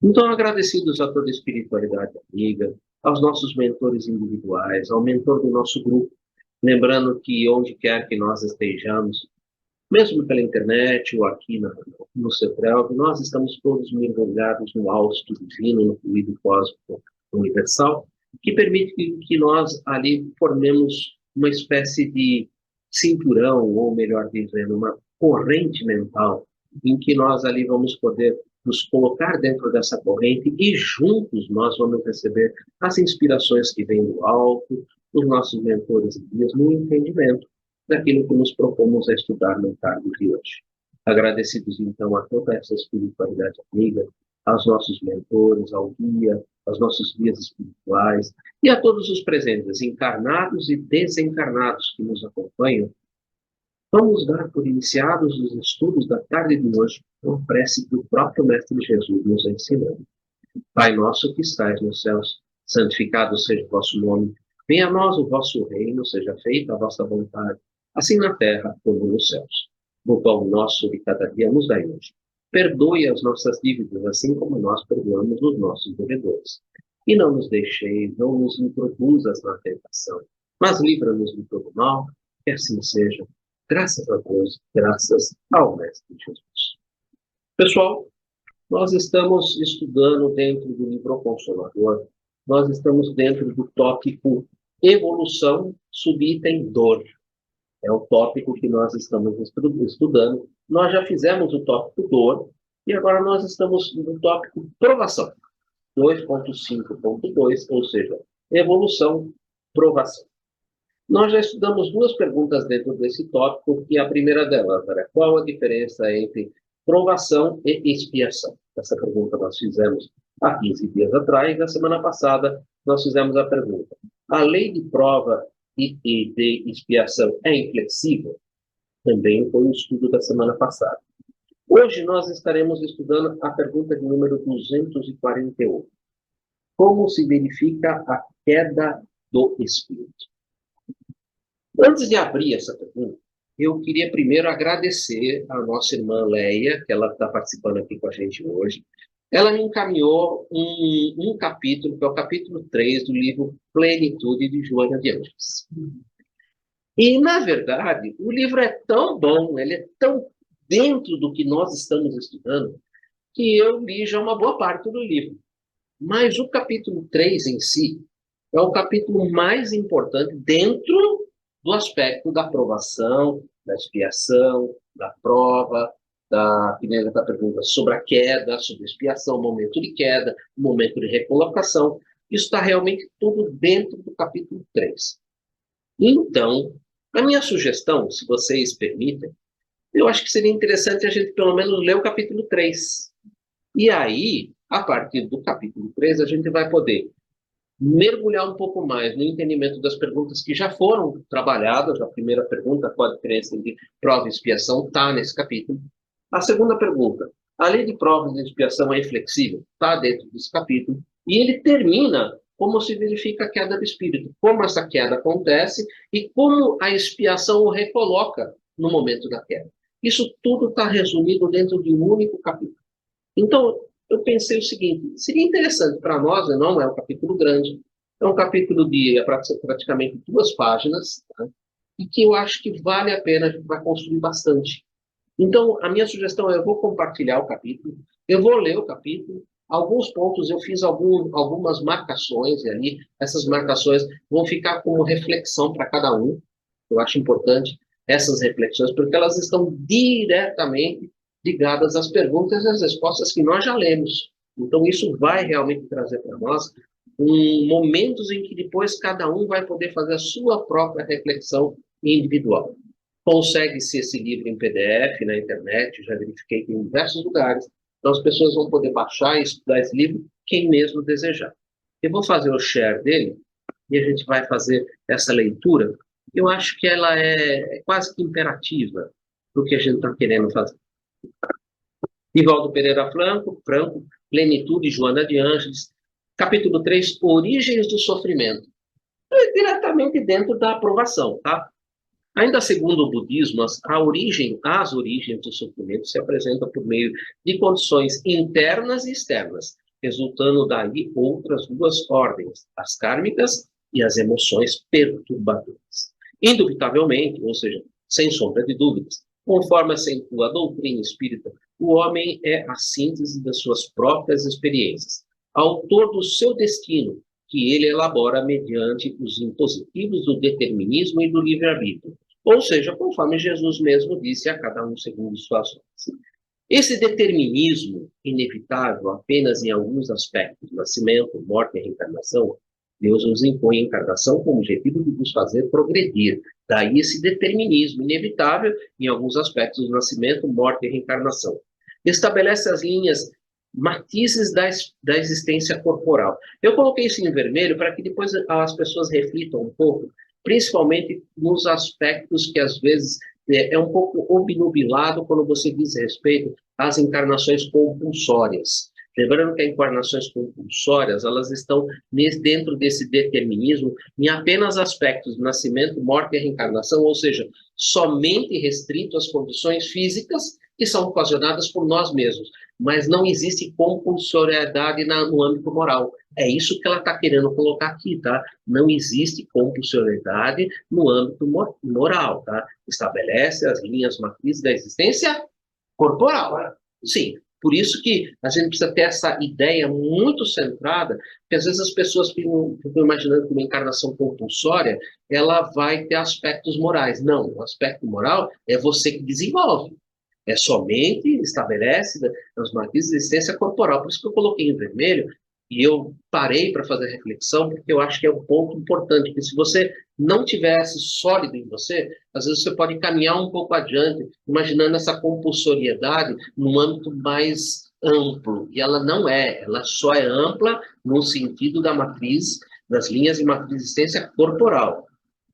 Então, agradecidos a toda a espiritualidade amiga, aos nossos mentores individuais, ao mentor do nosso grupo, lembrando que onde quer que nós estejamos, mesmo pela internet ou aqui no CETRELV, nós estamos todos mergulhados no hausto divino, no fluido cósmico universal, que permite que nós ali formemos uma espécie de cinturão, ou melhor dizendo, uma corrente mental, em que nós ali vamos poder nos colocar dentro dessa corrente e juntos nós vamos receber as inspirações que vêm do alto, dos nossos mentores e guias no entendimento daquilo que nos propomos a estudar no encargo de hoje. Agradecidos, então, a toda essa espiritualidade amiga, aos nossos mentores, ao guia, aos nossos guias espirituais e a todos os presentes, encarnados e desencarnados que nos acompanham, vamos dar por iniciados os estudos da tarde de hoje com a prece que o próprio Mestre Jesus nos ensinou. Pai nosso que estais nos céus, santificado seja o vosso nome. Venha a nós o vosso reino, seja feita a vossa vontade, assim na terra como nos céus. O pão nosso de cada dia nos dai hoje. Perdoe as nossas dívidas, assim como nós perdoamos os nossos devedores. E não nos deixeis, não nos introduzas na tentação, mas livra-nos de todo mal, que assim seja. Graças a Deus, graças ao Mestre Jesus. Pessoal, nós estamos estudando dentro do livro O Consolador, nós estamos dentro do tópico Evolução, subitem dor. É o tópico que nós estamos estudando. Nós já fizemos o tópico dor e agora nós estamos no tópico provação. 2.5.2, ou seja, evolução, provação. Nós já estudamos duas perguntas dentro desse tópico, e a primeira delas era qual a diferença entre provação e expiação. Essa pergunta nós fizemos há 15 dias atrás. Na semana passada, nós fizemos a pergunta: a lei de prova e de expiação é inflexível? Também foi o estudo da semana passada. Hoje nós estaremos estudando a pergunta de número 248. Como se verifica a queda do espírito? Antes de abrir essa pergunta, eu queria primeiro agradecer a nossa irmã Leia, que ela está participando aqui com a gente hoje. Ela me encaminhou um capítulo, que é o capítulo 3 do livro Plenitude, de Joana de Ângeles. E, na verdade, o livro é tão bom, ele é tão dentro do que nós estamos estudando, que eu li já uma boa parte do livro. Mas o capítulo 3 em si é o capítulo mais importante dentro do aspecto da provação, da expiação, da prova, da pergunta sobre a queda, sobre a expiação, momento de queda, momento de recolocação. Isso está realmente tudo dentro do capítulo 3. Então, a minha sugestão, se vocês permitem, eu acho que seria interessante a gente pelo menos ler o capítulo 3. E aí, a partir do capítulo 3, a gente vai poder mergulhar um pouco mais no entendimento das perguntas que já foram trabalhadas. A primeira pergunta, qual a diferença entre prova e expiação, está nesse capítulo. A segunda pergunta, a lei de provas e expiação é inflexível? Está dentro desse capítulo. E ele termina como se verifica a queda do espírito, como essa queda acontece e como a expiação o recoloca no momento da queda. Isso tudo está resumido dentro de um único capítulo. Então, eu pensei o seguinte: seria interessante para nós, não é um capítulo grande, é um capítulo de praticamente 2 páginas, tá? E que eu acho que vale a pena, a gente vai construir bastante. Então, a minha sugestão é: eu vou compartilhar o capítulo, eu vou ler o capítulo, alguns pontos eu fiz algumas marcações, e ali essas marcações vão ficar como reflexão para cada um. Eu acho importante essas reflexões, porque elas estão diretamente ligadas às perguntas e às respostas que nós já lemos. Então, isso vai realmente trazer para nós momentos em que depois cada um vai poder fazer a sua própria reflexão individual. Consegue-se esse livro em PDF na internet, já verifiquei que em diversos lugares, então as pessoas vão poder baixar e estudar esse livro, quem mesmo desejar. Eu vou fazer o share dele e a gente vai fazer essa leitura. Eu acho que ela é quase que imperativa do que a gente está querendo fazer. Nivaldo Pereira Franco, Plenitude, Joana de Ângeles, capítulo 3, Origens do Sofrimento. É diretamente dentro da aprovação, tá? Ainda segundo o budismo, as origens do sofrimento se apresentam por meio de condições internas e externas. resultando daí outras duas ordens, as kármicas e as emoções perturbadoras. Indubitavelmente, ou seja, sem sombra de dúvidas, conforme acentua a doutrina espírita, o homem é a síntese das suas próprias experiências, autor do seu destino, que ele elabora mediante os impositivos do determinismo e do livre-arbítrio. Ou seja, conforme Jesus mesmo disse, a cada um segundo suas obras. Esse determinismo inevitável apenas em alguns aspectos, nascimento, morte e reencarnação, Deus nos impõe a encarnação com o objetivo de nos fazer progredir. Daí esse determinismo inevitável em alguns aspectos, nascimento, morte e reencarnação. Estabelece as linhas matizes da existência corporal. Eu coloquei isso em vermelho para que depois as pessoas reflitam um pouco, principalmente nos aspectos que às vezes é um pouco obnubilado quando você diz respeito às encarnações compulsórias. Lembrando que as encarnações compulsórias, elas estão dentro desse determinismo em apenas aspectos de nascimento, morte e reencarnação, ou seja, somente restrito às condições físicas que são ocasionadas por nós mesmos. Mas não existe compulsoriedade no âmbito moral. É isso que ela está querendo colocar aqui, tá? Não existe compulsoriedade no âmbito moral, tá? Estabelece as linhas matrizes da existência corporal. Sim, por isso que a gente precisa ter essa ideia muito centrada, porque às vezes as pessoas ficam imaginando que uma encarnação compulsória, ela vai ter aspectos morais. Não, o aspecto moral é você que desenvolve. É somente estabelece as matrizes de existência corporal. Por isso que eu coloquei em vermelho, e eu parei para fazer reflexão, porque eu acho que é um ponto importante, porque se você não tivesse sólido em você, às vezes você pode caminhar um pouco adiante, imaginando essa compulsoriedade num âmbito mais amplo, e ela não é, ela só é ampla no sentido da matriz, das linhas de matriz de existência corporal,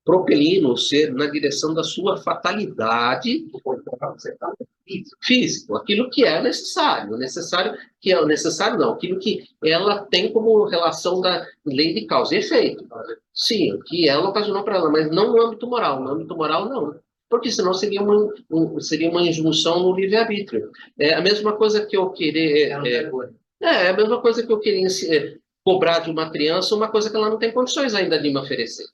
propelindo o ser na direção da sua fatalidade físico, aquilo que é necessário que é necessário não, aquilo que ela tem como relação da lei de causa e efeito. Sim, que ela ocasionou para ela, mas não no âmbito moral. No âmbito moral, não. Porque senão seria uma injunção no livre-arbítrio. É a mesma coisa que eu querer. É a mesma coisa que eu querer cobrar de uma criança uma coisa que ela não tem condições ainda de me oferecer.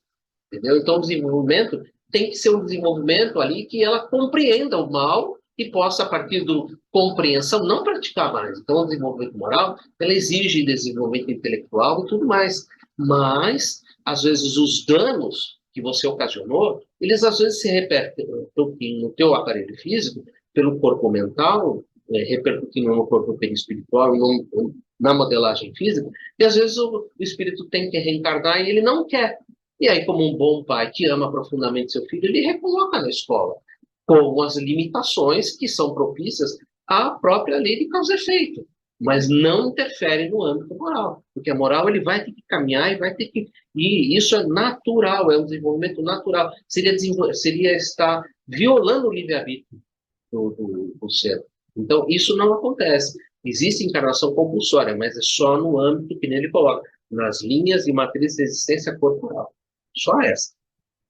Entendeu? Então, o desenvolvimento tem que ser um desenvolvimento ali que ela compreenda o mal e possa, a partir do compreensão, não praticar mais. Então, o desenvolvimento moral, ela exige desenvolvimento intelectual e tudo mais. Mas, às vezes, os danos que você ocasionou, eles às vezes se repercutem no teu aparelho físico, pelo corpo mental, repercutindo no corpo perispiritual, na modelagem física, e às vezes o espírito tem que reencarnar e ele não quer. E aí, como um bom pai que ama profundamente seu filho, ele recoloca na escola, com as limitações que são propícias à própria lei de causa e efeito, mas não interfere no âmbito moral, porque a moral ele vai ter que caminhar e vai ter que... E isso é natural, é um desenvolvimento natural. Seria estar violando o livre-arbítrio do ser. Então, isso não acontece. Existe encarnação compulsória, mas é só no âmbito que nele coloca, nas linhas e matrizes de existência corporal. Só essa.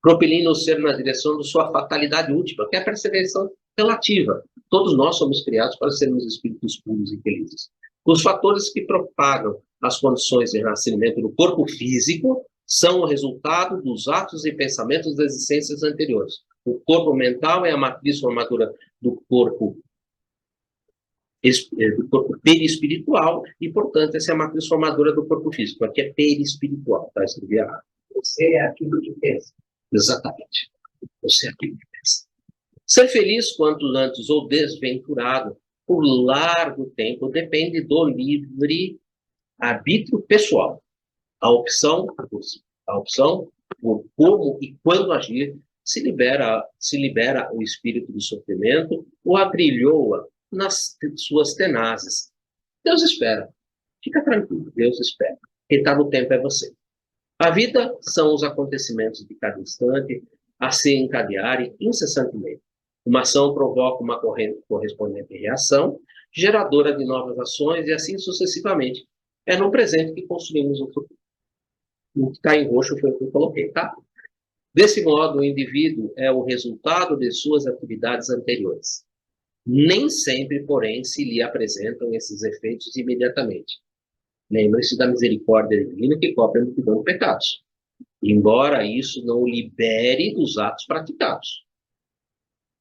Propelindo o ser na direção de sua fatalidade última, que é a perseverança relativa. Todos nós somos criados para sermos espíritos puros e felizes. Os fatores que propagam as condições de renascimento do corpo físico são o resultado dos atos e pensamentos das existências anteriores. O corpo mental é a matriz formadora do corpo perispiritual e, portanto, essa é a matriz formadora do corpo físico. Aqui é perispiritual, tá? Escrevi errado. Você é aquilo que pensa. Exatamente. Você é aquilo que pensa. Ser feliz quanto antes ou desventurado por largo tempo depende do livre arbítrio pessoal. A opção por como e quando agir se libera o espírito do sofrimento ou atrilhou-a nas suas tenazes. Deus espera. Fica tranquilo, Deus espera. Quem está no tempo é você. A vida são os acontecimentos de cada instante a se encadearem incessantemente. Uma ação provoca uma correspondente reação, geradora de novas ações e assim sucessivamente. É no presente que construímos o futuro. O que está em roxo foi o que eu coloquei, tá? Desse modo, o indivíduo é o resultado de suas atividades anteriores. Nem sempre, porém, se lhe apresentam esses efeitos imediatamente. Lembre-se da misericórdia divina que cobre a multidão de pecados, embora isso não o libere dos atos praticados.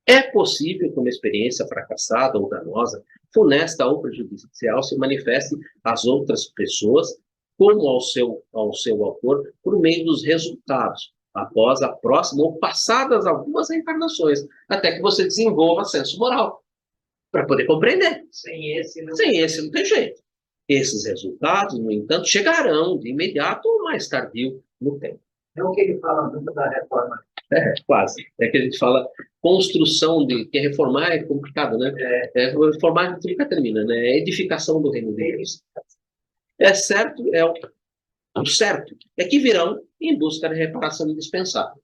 É possível que uma experiência fracassada ou danosa, funesta ou prejudicial, se manifeste às outras pessoas, como ao seu autor, por meio dos resultados, após a próxima ou passadas algumas reencarnações, até que você desenvolva senso moral, para poder compreender. Sem esse não tem jeito. Esses resultados, no entanto, chegarão de imediato ou mais tardio no tempo. É o que ele fala muito da reforma. Quase. É que a gente fala construção de... que reformar é complicado, né? Reformar nunca termina, né? É edificação do reino de Deus. É certo, o certo é que virão em busca de reparação indispensável.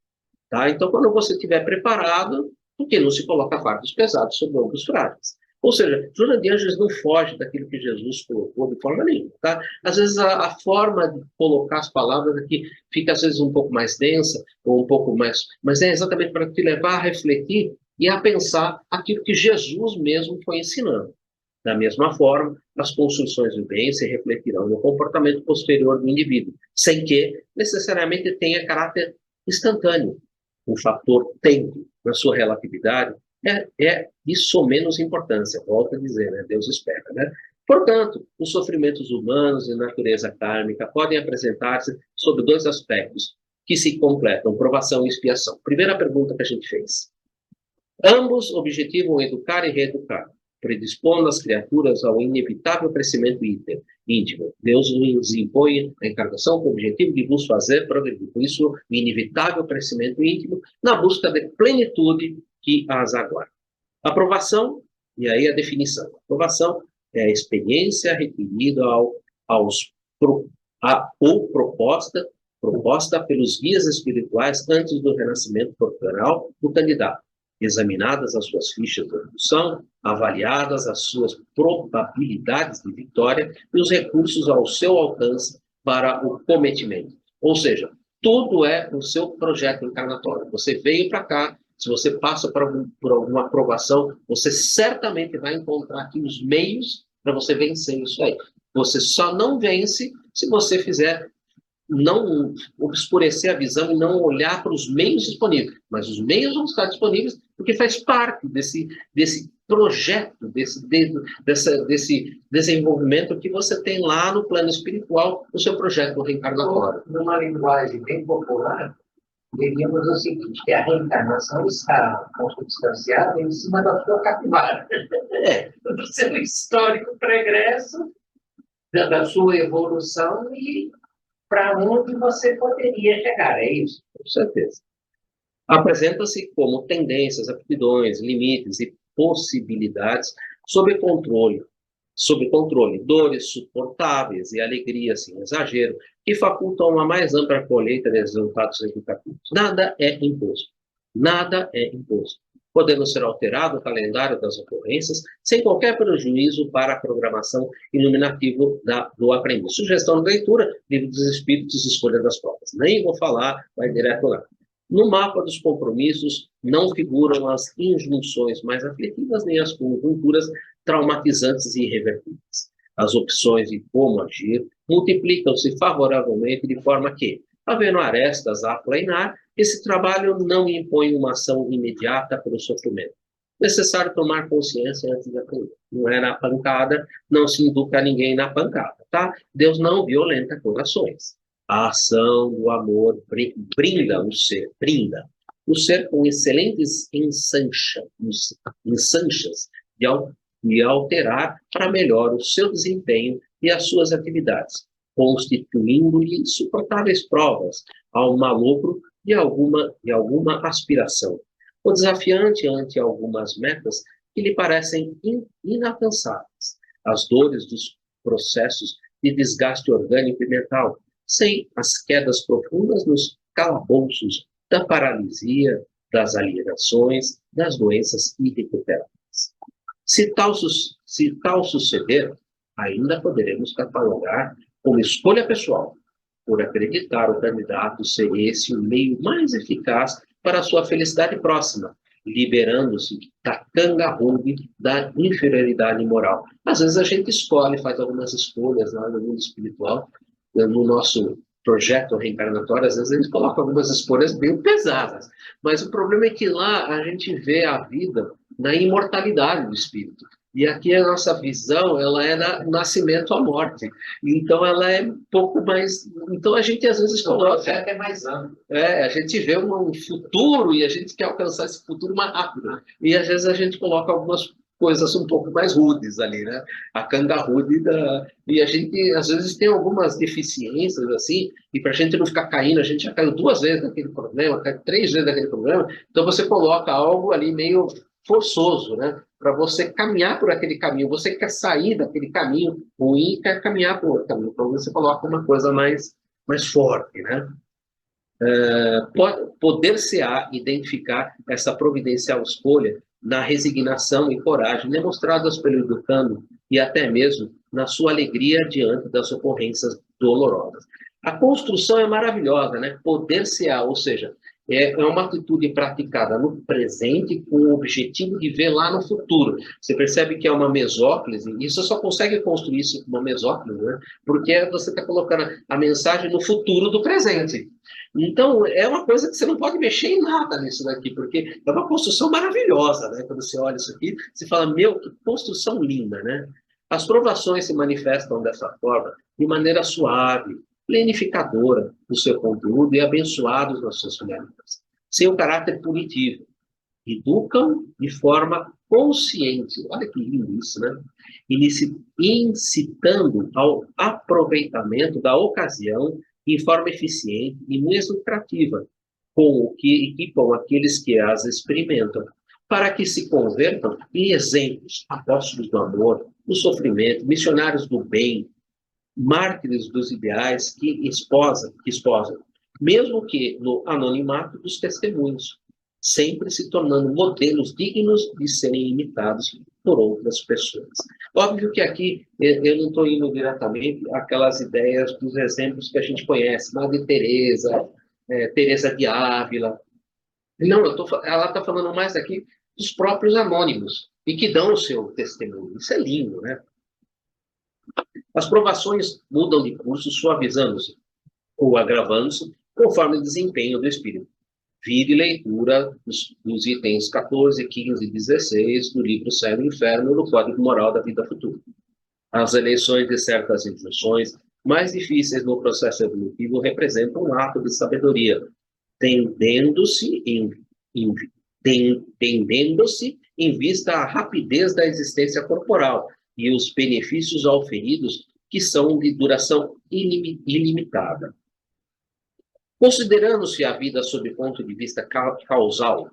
Tá? Então, quando você estiver preparado, por que não se coloca fardos pesados sobre ombros frágeis? Ou seja, Joana de Ângeles não foge daquilo que Jesus colocou de forma nenhuma. Tá? Às vezes, a forma de colocar as palavras aqui fica, às vezes, um pouco mais densa, ou um pouco mais... Mas é exatamente para te levar a refletir e a pensar aquilo que Jesus mesmo foi ensinando. Da mesma forma, as construções do bem se refletirão no comportamento posterior do indivíduo, sem que necessariamente tenha caráter instantâneo. O fator tempo, na sua relatividade, é de somenos importância, volto a dizer, né? Deus espera, né? Portanto, os sofrimentos humanos e natureza kármica podem apresentar-se sob dois aspectos que se completam, provação e expiação. Primeira pergunta que a gente fez. Ambos objetivam educar e reeducar, predispondo as criaturas ao inevitável crescimento íntimo. Deus nos impõe a encarnação com o objetivo de vos fazer progredir. Por isso, o inevitável crescimento íntimo na busca de plenitude que as aguarda. Aprovação, e aí a definição. Aprovação é a experiência requerida ou proposta pelos guias espirituais antes do renascimento corporal do candidato. Examinadas as suas fichas de evolução, avaliadas as suas probabilidades de vitória e os recursos ao seu alcance para o cometimento. Ou seja, tudo é o seu projeto encarnatório. Você veio para cá, se você passa por alguma aprovação, você certamente vai encontrar aqui os meios para você vencer isso aí. Você só não vence se você fizer não obscurecer a visão e não olhar para os meios disponíveis. Mas os meios vão estar disponíveis porque faz parte desse projeto, desse desenvolvimento que você tem lá no plano espiritual, no seu projeto reencarnatório. Numa linguagem bem popular, diríamos o seguinte, que a reencarnação está consubstanciada em cima da sua capivara. Do seu histórico pregresso, da sua evolução e para onde você poderia chegar, é isso? Com certeza. Apresenta-se como tendências, aptidões, limites e possibilidades sob controle, dores suportáveis e alegrias sem exagero, que facultam uma mais ampla colheita de resultados educativos. Nada é imposto. Nada é imposto. Podendo ser alterado o calendário das ocorrências sem qualquer prejuízo para a programação iluminativa do aprendiz. Sugestão de leitura, Livro dos Espíritos, Escolha das Provas. Nem vou falar, vai direto lá. No mapa dos compromissos não figuram as injunções mais aflitivas nem as conjunturas traumatizantes e irrevertíveis. As opções de como agir multiplicam-se favoravelmente de forma que, havendo arestas a aplanar, esse trabalho não impõe uma ação imediata pelo sofrimento. Necessário tomar consciência antes de aprender. Não é na pancada, não se educa ninguém na pancada, tá? Deus não violenta corações. A ação do amor brinda o ser com excelentes ensanchas de alterar para melhor o seu desempenho e as suas atividades, constituindo-lhe insuportáveis provas ao malogro de alguma aspiração, ou desafiante ante algumas metas que lhe parecem inalcançáveis, as dores dos processos de desgaste orgânico e mental, sem as quedas profundas nos calabouços da paralisia, das alienações, das doenças irrecuperáveis. Se tal suceder, ainda poderemos catalogar como escolha pessoal, por acreditar o candidato ser esse o meio mais eficaz para a sua felicidade próxima, liberando-se da cangarrude da inferioridade moral. Às vezes a gente escolhe, faz algumas escolhas lá no mundo espiritual, no nosso projeto reencarnatório, às vezes a gente coloca algumas escolhas bem pesadas, mas o problema é que lá a gente vê a vida na imortalidade do espírito. E aqui a nossa visão, ela é do nascimento à morte. Então ela é um pouco mais... Então a gente às vezes coloca... É mais amplo. A gente vê um futuro e a gente quer alcançar esse futuro mais rápido. E às vezes a gente coloca algumas coisas um pouco mais rudes ali, né? A canga rude da... E a gente às vezes tem algumas deficiências assim, e para a gente não ficar caindo, a gente já caiu 2 vezes naquele problema, caiu 3 vezes naquele problema, então você coloca algo ali meio forçoso, né? Para você caminhar por aquele caminho. Você quer sair daquele caminho ruim e quer caminhar por outro caminho. Então você coloca uma coisa mais forte, né? Poder-se-á identificar essa providencial escolha na resignação e coragem demonstradas pelo educando e até mesmo na sua alegria diante das ocorrências dolorosas. A construção é maravilhosa, né? Poder-se-á, ou seja, é uma atitude praticada no presente com o objetivo de ver lá no futuro. Você percebe que é uma mesóclise, e você só consegue construir isso com uma mesóclise, né? Porque você está colocando a mensagem no futuro do presente. Então, é uma coisa que você não pode mexer em nada nisso daqui, porque é uma construção maravilhosa, né? Quando você olha isso aqui, você fala, meu, que construção linda, né? As provações se manifestam dessa forma, de maneira suave, planificadora do seu conteúdo e abençoados nas suas finalidades, sem o caráter punitivo. Educam de forma consciente. Olha que lindo isso, né? Incitando ao aproveitamento da ocasião em forma eficiente e mesmo lucrativa, com o que equipam aqueles que as experimentam, para que se convertam em exemplos, apóstolos do amor, do sofrimento, missionários do bem, mártires dos ideais que esposam, mesmo que no anonimato dos testemunhos, sempre se tornando modelos dignos de serem imitados por outras pessoas. Óbvio que aqui eu não estou indo diretamente àquelas ideias dos exemplos que a gente conhece, Madre Teresa, Teresa de Ávila. Não, ela está falando mais aqui dos próprios anônimos e que dão o seu testemunho. Isso é lindo, né? As provações mudam de curso, suavizando-se ou agravando-se conforme o desempenho do espírito. Vide leitura dos itens 14, 15 e 16 do livro Céu e Inferno do Código Moral da Vida Futura. As eleições de certas instruções mais difíceis no processo evolutivo representam um ato de sabedoria, tendendo-se em vista à rapidez da existência corporal e os benefícios auferidos que são de duração ilimitada. Considerando-se a vida sob o ponto de vista causal,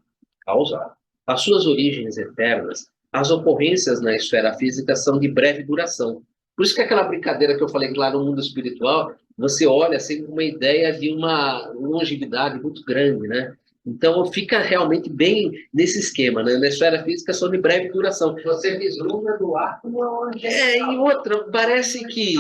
as suas origens eternas, as ocorrências na esfera física são de breve duração. Por isso que aquela brincadeira que eu falei lá no mundo espiritual, você olha assim com uma ideia de uma longevidade muito grande, né? Então fica realmente bem nesse esquema, né? Na esfera física são de breve duração. Você vislumbra do ar como uma longevidade. E outra, parece que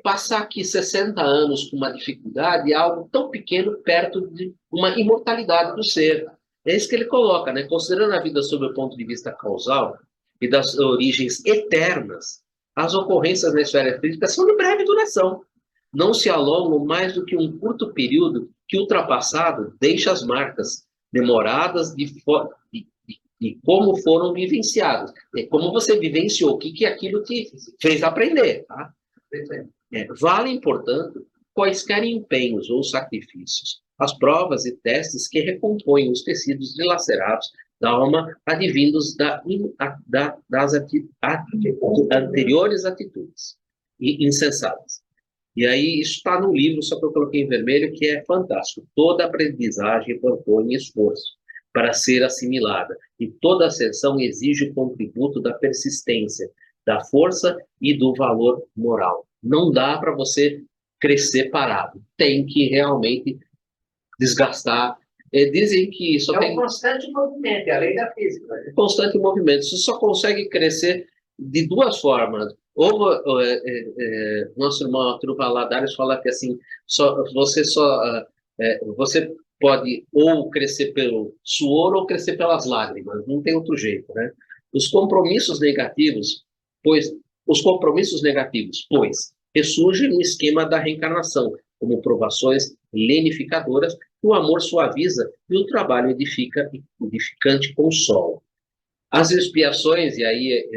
passar aqui 60 anos com uma dificuldade é algo tão pequeno perto de uma imortalidade do ser. É isso que ele coloca, né? Considerando a vida sob o ponto de vista causal e das origens eternas, as ocorrências na esfera física são de breve duração. Não se alongam mais do que um curto período que, ultrapassado, deixa as marcas demoradas de como foram vivenciadas. É como você vivenciou, o que aquilo te fez aprender, tá? Valem, portanto, quaisquer empenhos ou sacrifícios, as provas e testes que recompõem os tecidos dilacerados da alma advindos das anteriores atitudes insensatas. E aí, isso está no livro, só que eu coloquei em vermelho, que é fantástico. Toda aprendizagem propõe esforço para ser assimilada, e toda ascensão exige o contributo da persistência, da força e do valor moral. Não dá para você crescer parado. Tem que realmente desgastar. Dizem que só tem... um constante movimento, é a lei da física. Né? Constante movimento. Você só consegue crescer de 2 formas. Ou nosso irmão Arthur Valadares fala que assim, você pode ou crescer pelo suor ou crescer pelas lágrimas, não tem outro jeito, né? Os compromissos negativos, pois, pois, ressurgem no esquema da reencarnação, como provações lenificadoras, que o amor suaviza e o trabalho edificante consola. As expiações, e aí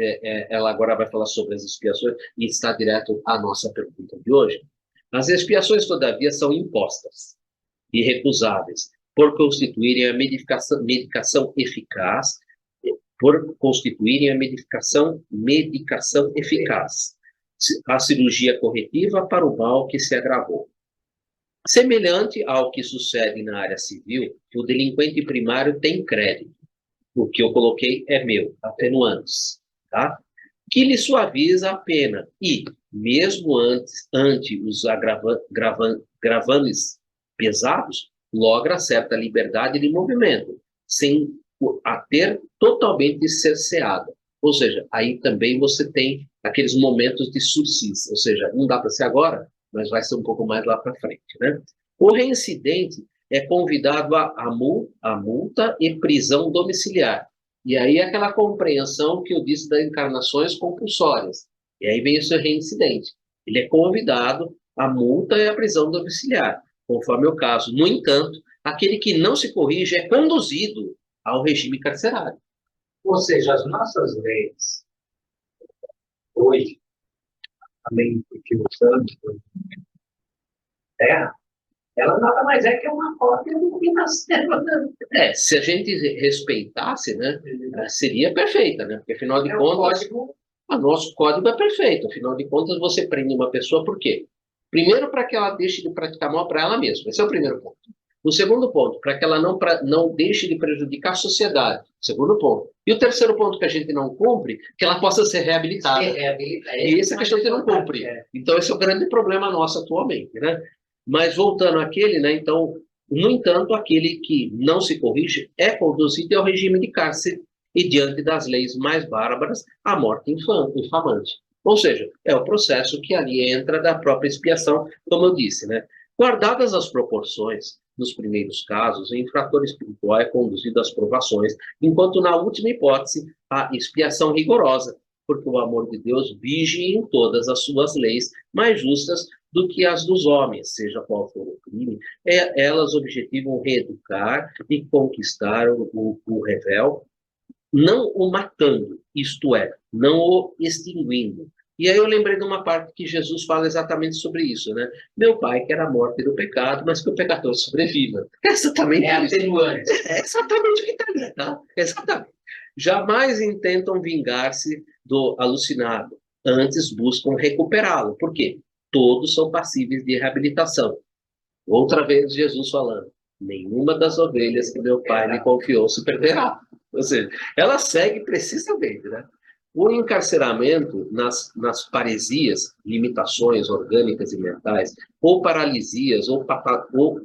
ela agora vai falar sobre as expiações, e está direto à nossa pergunta de hoje. As expiações, todavia, são impostas, irrecusáveis, por constituírem a medicação eficaz, a cirurgia corretiva para o mal que se agravou. Semelhante ao que sucede na área civil, o delinquente primário tem crédito. O que eu coloquei é meu, atenuantes, tá? Que lhe suaviza a pena e, mesmo ante os gravames pesados, logra certa liberdade de movimento, sem a ter totalmente cerceada. Ou seja, aí também você tem aqueles momentos de sursis, ou seja, não dá para ser agora, mas vai ser um pouco mais lá para frente, né? O reincidente é convidado a multa e prisão domiciliar. E aí é aquela compreensão que eu disse das encarnações compulsórias. E aí vem o seu reincidente. Ele é convidado à multa e à prisão domiciliar, conforme o caso. No entanto, aquele que não se corrige é conduzido ao regime carcerário. Ou seja, as nossas leis, hoje, além do que usamos na Terra, ela nada mais é que uma cópia do que nasceu. Se a gente respeitasse, né, seria perfeita, né? Porque, afinal de contas, o nosso código é perfeito. Afinal de contas, você prende uma pessoa por quê? Primeiro, para que ela deixe de praticar mal para ela mesma. Esse é o primeiro ponto. O segundo ponto, para que ela não deixe de prejudicar a sociedade. Segundo ponto. E o terceiro ponto que a gente não cumpre, que ela possa ser reabilitada. E essa é a questão que não cumpre. Então, esse é o grande problema nosso atualmente, né? Mas voltando àquele, né? Então, no entanto, aquele que não se corrige é conduzido ao regime de cárcere e, diante das leis mais bárbaras, a morte infamante. Ou seja, é o processo que ali entra da própria expiação, como eu disse, né? Guardadas as proporções, nos primeiros casos, o infrator espiritual é conduzido às provações, enquanto na última hipótese, a expiação rigorosa, porque o amor de Deus vige em todas as suas leis mais justas do que as dos homens, seja qual for o crime, elas objetivam reeducar e conquistar o revel, não o matando, isto é, não o extinguindo. E aí eu lembrei de uma parte que Jesus fala exatamente sobre isso, né? Meu Pai quer a morte do pecado, mas que o pecador sobreviva. É exatamente atenuante. É exatamente o que está ali, tá? Exatamente. Jamais intentam vingar-se do alucinado, antes buscam recuperá-lo. Por quê? Todos são passíveis de reabilitação. Outra vez Jesus falando, nenhuma das ovelhas que meu pai me confiou se perderá. Ou seja, ela segue precisamente, né? O encarceramento nas paresias, limitações orgânicas e mentais, ou paralisias, ou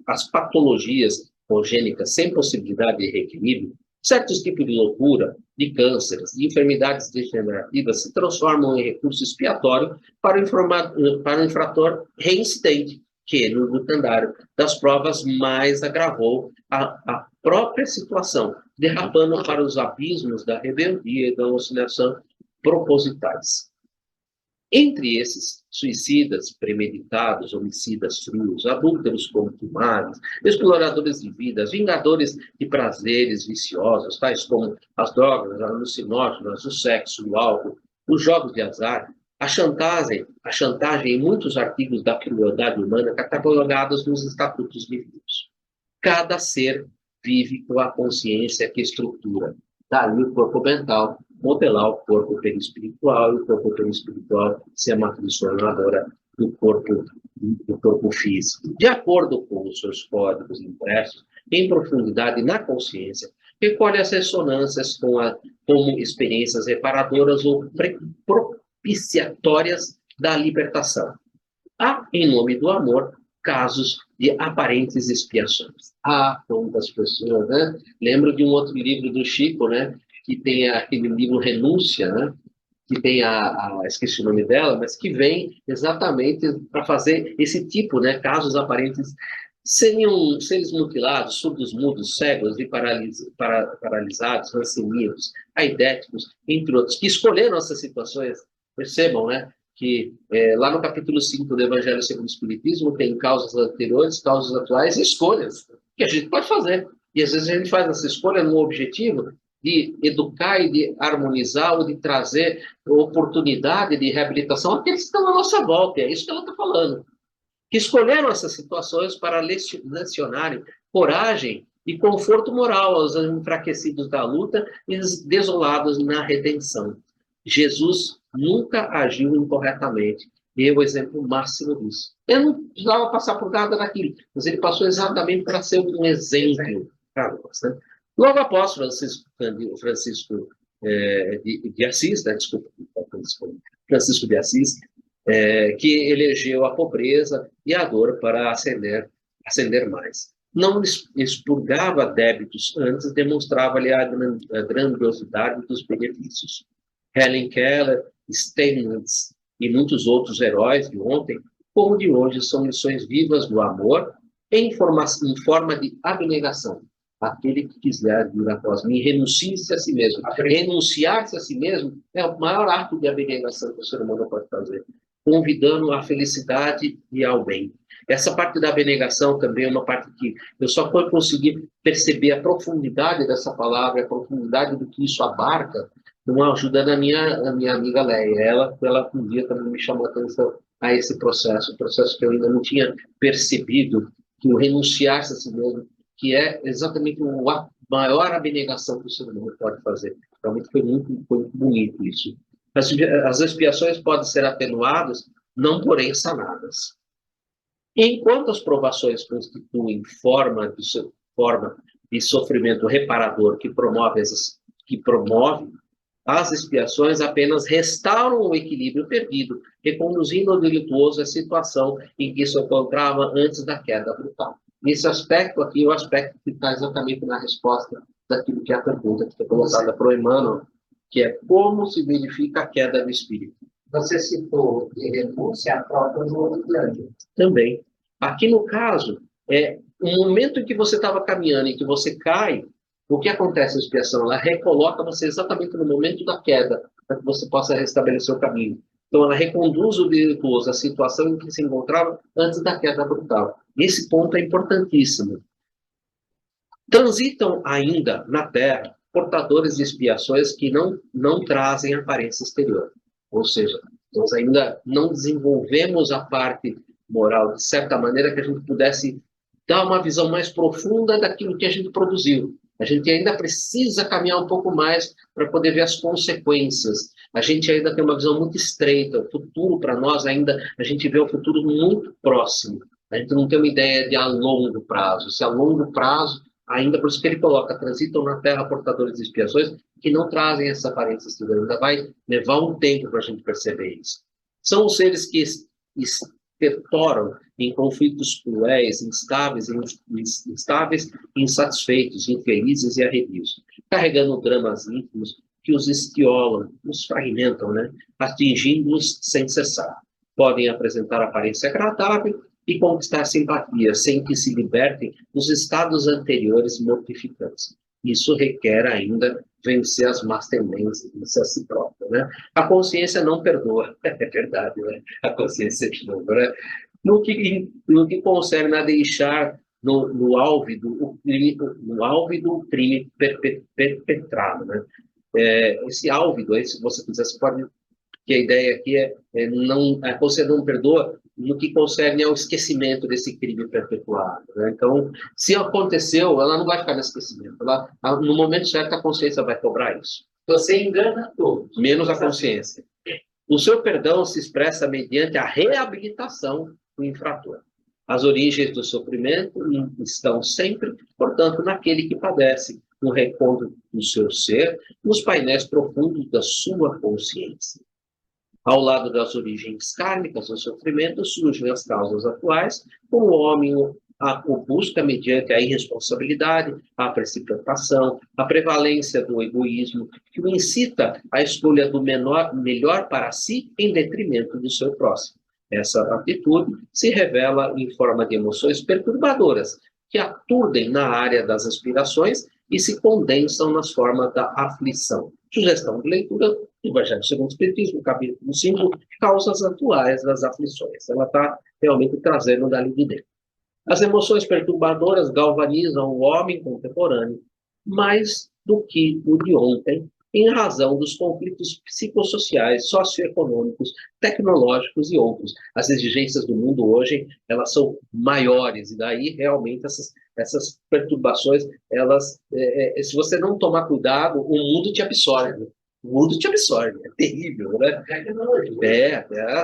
as patologias congênicas sem possibilidade de reequilíbrio, certos tipos de loucura, de cânceres, de enfermidades degenerativas se transformam em recurso expiatório para o infrator reincidente, que, no butandário das provas, mais agravou a própria situação, derrapando para os abismos da rebeldia e da alucinação propositais. Entre esses, suicidas premeditados, homicidas frios, adúlteros contumados, exploradores de vidas, vingadores de prazeres viciosos, tais como as drogas, as alucinógenas, o sexo, o álcool, os jogos de azar, a chantagem em muitos artigos da crueldade humana catalogados nos estatutos divinos. Cada ser vive com a consciência que estrutura. Daí o corpo mental modelar o corpo perispiritual, e o corpo perispiritual ser a matriz formadora do corpo físico. De acordo com os seus códigos impressos, em profundidade na consciência, recolhe as ressonâncias como experiências reparadoras ou propiciatórias da libertação. Há, em nome do amor, casos de aparentes expiações. Quantas pessoas, né? Lembro de um outro livro do Chico, né? Que tem aquele livro Renúncia, né? Que tem esqueci o nome dela, mas que vem exatamente para fazer esse tipo, né? Casos aparentes Seriam seres mutilados, surdos, mudos, cegos e paralisados, rancenidos, aidéticos, entre outros, que escolheram essas situações. Percebam, né? Que lá no capítulo 5 do Evangelho segundo o Espiritismo tem causas anteriores, causas atuais e escolhas que a gente pode fazer. E às vezes a gente faz essa escolha no objetivo de educar e de harmonizar ou de trazer oportunidade de reabilitação àqueles que estão à nossa volta. É isso que ela está falando. Que escolheram essas situações para lecionarem coragem e conforto moral aos enfraquecidos da luta e desolados na redenção. Jesus nunca agiu incorretamente. E é o exemplo máximo disso. Ele não precisava passar por nada daquilo, mas ele passou exatamente para ser um exemplo para nós. Né? Logo após Francisco de Assis, né? Desculpa, Francisco de Assis, que elegeu a pobreza e a dor para ascender mais. Não expurgava débitos, antes demonstrava-lhe a grandiosidade dos benefícios. Helen Keller, Steinmetz e muitos outros heróis de ontem, como de hoje, são lições vivas do amor em forma de abnegação. Aquele que quiser vir após mim, renuncie-se a si mesmo. Renunciar-se a si mesmo é o maior ato de abnegação que o ser humano pode fazer, convidando à felicidade e ao bem. Essa parte da abnegação também é uma parte que eu só vou conseguir perceber a profundidade dessa palavra, a profundidade do que isso abarca, com a ajuda da minha amiga Leia. Ela um dia também me chamou a atenção a esse processo, um processo que eu ainda não tinha percebido, que o renunciar-se a si mesmo, que é exatamente a maior abnegação que o ser humano pode fazer. Realmente foi muito bonito isso. As expiações podem ser atenuadas, não porém sanadas. Enquanto as provações constituem forma de sofrimento reparador que promove as expiações apenas restauram o equilíbrio perdido, reconduzindo o delituoso à situação em que se encontrava antes da queda brutal. Esse aspecto aqui é o aspecto que está exatamente na resposta daquilo que é a pergunta que foi colocada para o Emmanuel, que é como se verifica a queda do espírito. Você citou de renúncia a própria João Grande. Também. Aqui no caso, no momento em que você estava caminhando e que você cai, o que acontece na expiação? Ela recoloca você exatamente no momento da queda, para que você possa restabelecer o caminho. Então, ela reconduz o delituoso à situação em que se encontrava antes da queda brutal. Esse ponto é importantíssimo. Transitam ainda na Terra portadores de expiações que não trazem aparência exterior. Ou seja, nós ainda não desenvolvemos a parte moral, de certa maneira, que a gente pudesse dar uma visão mais profunda daquilo que a gente produziu. A gente ainda precisa caminhar um pouco mais para poder ver as consequências. A gente ainda tem uma visão muito estreita. O futuro, para nós, ainda, a gente vê o futuro muito próximo. A gente não tem uma ideia de a longo prazo. Se a longo prazo, ainda por isso que ele coloca, transitam na Terra portadores de expiações que não trazem essa aparência exterior. Ainda vai levar um tempo para a gente perceber isso. São os seres que pertoram em conflitos cruéis, instáveis, insatisfeitos, infelizes e arrepios, carregando dramas íntimos que os estiolam, os fragmentam, né? Atingindo-os sem cessar. Podem apresentar aparência agradável e conquistar simpatia, sem que se libertem dos estados anteriores mortificantes. Isso requer ainda vencer as más tendências a si próprio, né? A consciência não perdoa, é verdade, né? A consciência não, né? No que concerne a deixar no álvido o crime perpetrado, né? Esse álvido, aí, se você quiser, você pode, que a ideia aqui a consciência não perdoa no que concerne ao esquecimento desse crime perpetuado, né? Então, se aconteceu, ela não vai ficar no esquecimento. No momento certo, a consciência vai cobrar isso. Você engana todos. Menos a consciência. O seu perdão se expressa mediante a reabilitação do infrator. As origens do sofrimento estão sempre, portanto, naquele que padece, no recôndito do seu ser, nos painéis profundos da sua consciência. Ao lado das origens kármicas do sofrimento surgem as causas atuais, como o homem o busca mediante a irresponsabilidade, a precipitação, a prevalência do egoísmo, que o incita à escolha do melhor para si em detrimento do seu próximo. Essa atitude se revela em forma de emoções perturbadoras, que aturdem na área das aspirações e se condensam nas formas da aflição. Sugestão de leitura do Evangelho segundo o Espiritismo, capítulo 5, causas atuais das aflições. Ela está realmente trazendo dali de dentro. As emoções perturbadoras galvanizam o homem contemporâneo mais do que o de ontem, em razão dos conflitos psicossociais, socioeconômicos, tecnológicos e outros. As exigências do mundo hoje, elas são maiores, e daí realmente essas perturbações, elas, se você não tomar cuidado, o mundo te absorve. O mundo te absorve, é terrível, né?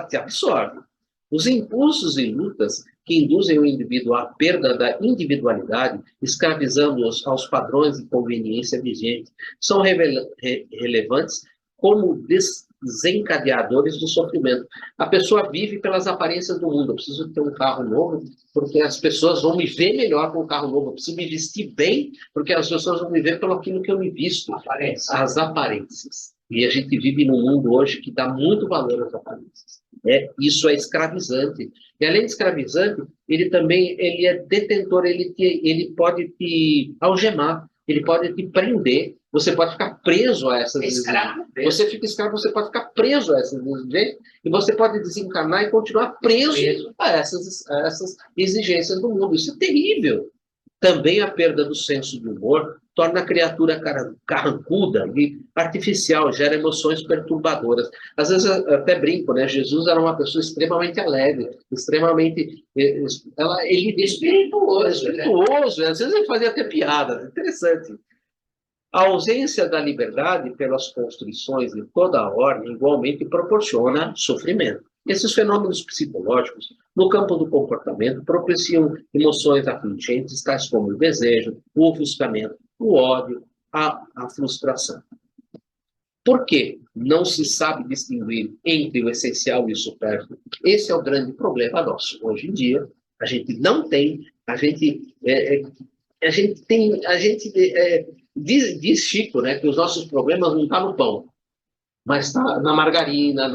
Te absorve. Os impulsos e lutas que induzem o indivíduo à perda da individualidade, escravizando-os aos padrões de conveniência vigentes, são relevantes como desencadeadores do sofrimento. A pessoa vive pelas aparências do mundo. Eu preciso ter um carro novo, porque as pessoas vão me ver melhor com o carro novo. Eu preciso me vestir bem, porque as pessoas vão me ver pelo aquilo que eu me visto. As aparências. E a gente vive num mundo hoje que dá muito valor às aparências. Isso é escravizante. E além de escravizante, ele também é detentor, ele pode te algemar, ele pode te prender, você pode ficar preso a essas exigências. Você fica escravo, você pode ficar preso a essas exigências, e você pode desencarnar e continuar preso a essas exigências do mundo. Isso é terrível. Também a perda do senso de humor torna a criatura carrancuda e artificial, gera emoções perturbadoras. Às vezes eu até brinco, né? Jesus era uma pessoa extremamente alegre, extremamente espirituoso, né? Às vezes ele fazia até piada, interessante. A ausência da liberdade pelas construções de toda a ordem igualmente proporciona sofrimento. Esses fenômenos psicológicos, no campo do comportamento, propiciam emoções afligentes, tais como o desejo, o ofuscamento, o ódio, a frustração. Por que não se sabe distinguir entre o essencial e o supérfluo? Esse é o grande problema nosso. Hoje em dia, a gente não tem, diz Chico, né, que os nossos problemas não estão no pão, mas está na margarina,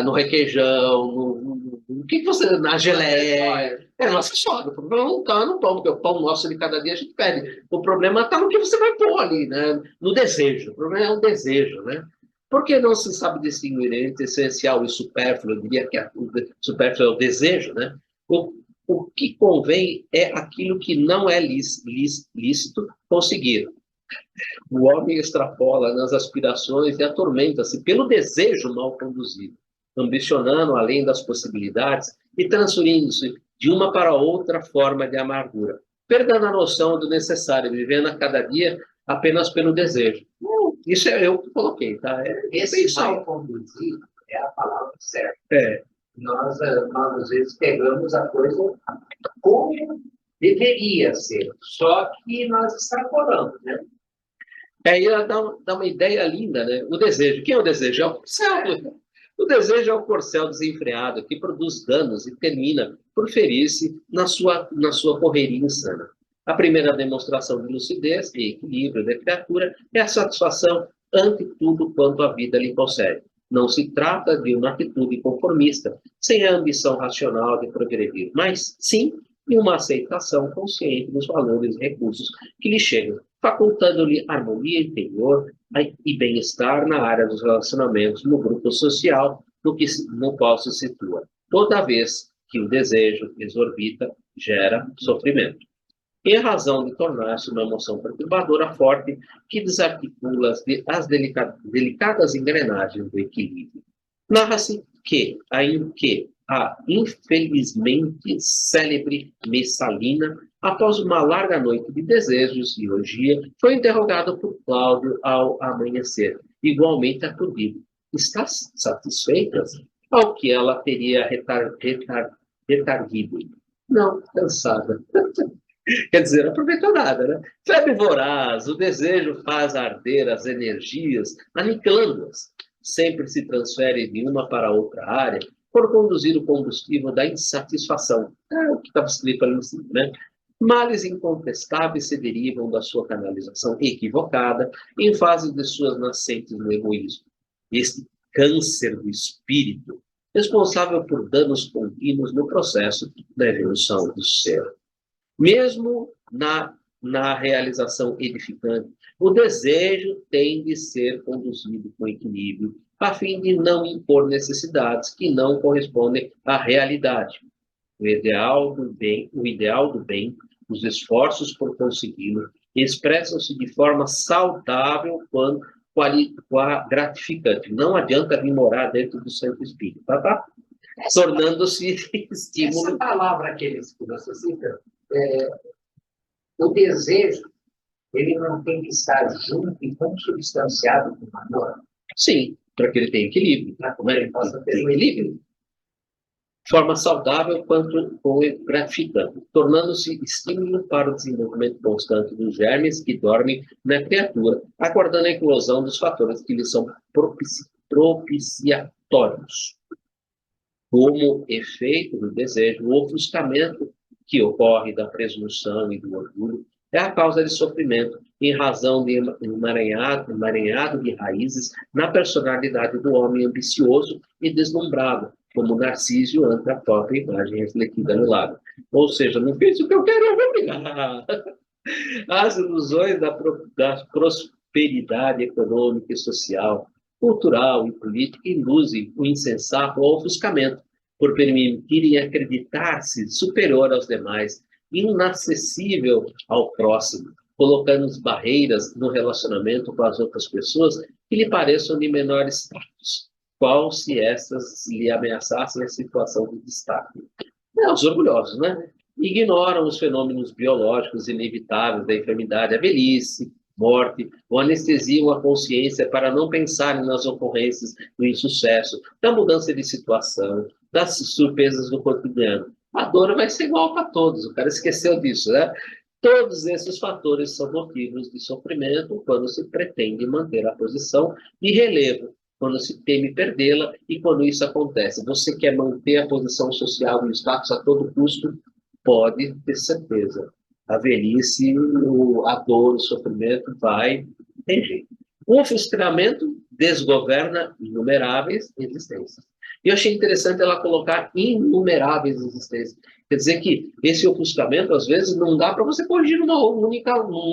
no requeijão, na geleia. No acessório. O problema não está no pão, porque o pão nosso de cada dia a gente pede. O problema está no que você vai pôr ali, né? No desejo. O problema é o desejo, né? Por que não se sabe distinguir entre essencial e supérfluo? Eu diria que o supérfluo é o desejo, né? O que convém é aquilo que não é lícito conseguir. O homem extrapola nas aspirações e atormenta-se pelo desejo mal conduzido, ambicionando além das possibilidades e transferindo-se de uma para outra forma de amargura, perdendo a noção do necessário, vivendo a cada dia apenas pelo desejo. Isso é eu que coloquei, tá? Esse mal conduzido é a palavra certa. Nós, às vezes, pegamos a coisa como deveria ser, só que nós extrapolamos, né? Aí ela dá uma ideia linda, né? O desejo. Quem é o desejo? É o corcel. O desejo é o corcel desenfreado que produz danos e termina por ferir-se na sua correria insana. A primeira demonstração de lucidez e equilíbrio da criatura é a satisfação ante tudo quanto a vida lhe concede. Não se trata de uma atitude conformista, sem a ambição racional de progredir, mas sim de uma aceitação consciente dos valores e recursos que lhe chegam, facultando-lhe harmonia interior e bem-estar na área dos relacionamentos, no grupo social no qual se situa, toda vez que o desejo exorbita gera sofrimento. Em razão de tornar-se uma emoção perturbadora forte que desarticula as delicadas engrenagens do equilíbrio. Narra-se que a infelizmente célebre Messalina, após uma larga noite de desejos e orgia, foi interrogada por Cláudio ao amanhecer, igualmente acudido. Estás satisfeita? Ao que ela teria retarguido. Não, cansada. Quer dizer, não aproveitou nada, né? Febre voraz, o desejo faz arder as energias, aniquilando-as. Sempre se transfere de uma para outra área por conduzir o combustível da insatisfação. É o que estava escrito ali no cima, né? Males incontestáveis se derivam da sua canalização equivocada em fase de suas nascentes no egoísmo. Este câncer do espírito responsável por danos contínuos no processo da evolução do ser. Mesmo na realização edificante, o desejo tem de ser conduzido com equilíbrio, a fim de não impor necessidades que não correspondem à realidade. O ideal do bem, os esforços por consegui-lo, expressam-se de forma saudável quando gratificante. Não adianta vir morar dentro do Santo Espírito, tá? Tornando-se estímulo. Essa palavra que você cita, o desejo, ele não tem que estar junto e consubstanciado com o amor? Sim, para que ele tenha equilíbrio. Para que ele possa ter equilíbrio. Forma saudável quanto gratificante, tornando-se estímulo para o desenvolvimento constante dos germes que dormem na criatura, aguardando a eclosão dos fatores que lhes são propiciatórios. Como efeito do desejo, o ofuscamento que ocorre da presunção e do orgulho é a causa de sofrimento em razão de emaranhado de raízes na personalidade do homem ambicioso e deslumbrado, como Narciso ante a própria imagem refletida no lago. Ou seja, não fiz o que eu quero, eu vou brigar. As ilusões da prosperidade econômica e social, cultural e política induzem o insensato ao ofuscamento, por permitirem acreditar-se superior aos demais, inacessível ao próximo, colocando barreiras no relacionamento com as outras pessoas que lhe pareçam de menor status, qual se essas lhe ameaçassem a situação de destaque. Os orgulhosos, né? Ignoram os fenômenos biológicos inevitáveis da enfermidade, a velhice, morte, ou anestesiam a consciência para não pensarem nas ocorrências do insucesso, da mudança de situação, das surpresas do cotidiano. A dor vai ser igual para todos, o cara esqueceu disso, né? Todos esses fatores são motivos de sofrimento quando se pretende manter a posição de relevo, quando se teme perdê-la e quando isso acontece. Você quer manter a posição social e o status a todo custo? Pode ter certeza. A velhice, a dor, o sofrimento vai ter jeito. O ofuscamento desgoverna inumeráveis existências. E eu achei interessante ela colocar inumeráveis existências. Quer dizer que esse ofuscamento, às vezes, não dá para você corrigir num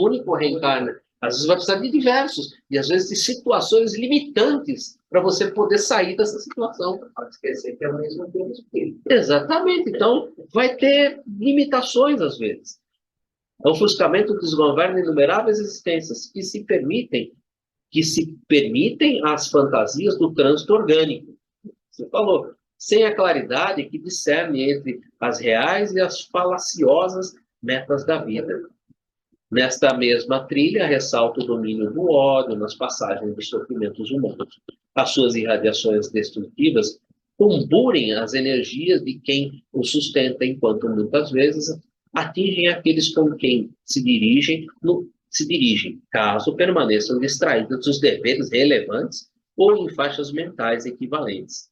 único reencarne. Às vezes vai precisar de diversos, e às vezes de situações limitantes para você poder sair dessa situação. Pode esquecer que é o mesmo Deus Espírito. Exatamente. Então, vai ter limitações, às vezes. O ofuscamento desgoverna inumeráveis existências que se permitem as fantasias do trânsito orgânico. Você falou, sem a claridade que discerne entre as reais e as falaciosas metas da vida. Nesta mesma trilha, ressalta o domínio do ódio nas passagens dos sofrimentos humanos. As suas irradiações destrutivas comburem as energias de quem o sustenta, enquanto muitas vezes atingem aqueles com quem se dirigem, caso permaneçam distraídos dos deveres relevantes ou em faixas mentais equivalentes.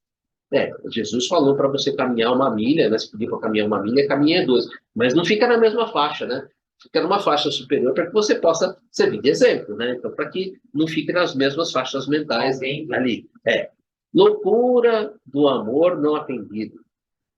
Jesus falou para você caminhar uma milha, né? Se pedir para caminhar uma milha, caminha 2. Mas não fica na mesma faixa, né? Fica numa faixa superior para que você possa servir de exemplo, né? Então, para que não fique nas mesmas faixas mentais ali. Loucura do amor não atendido.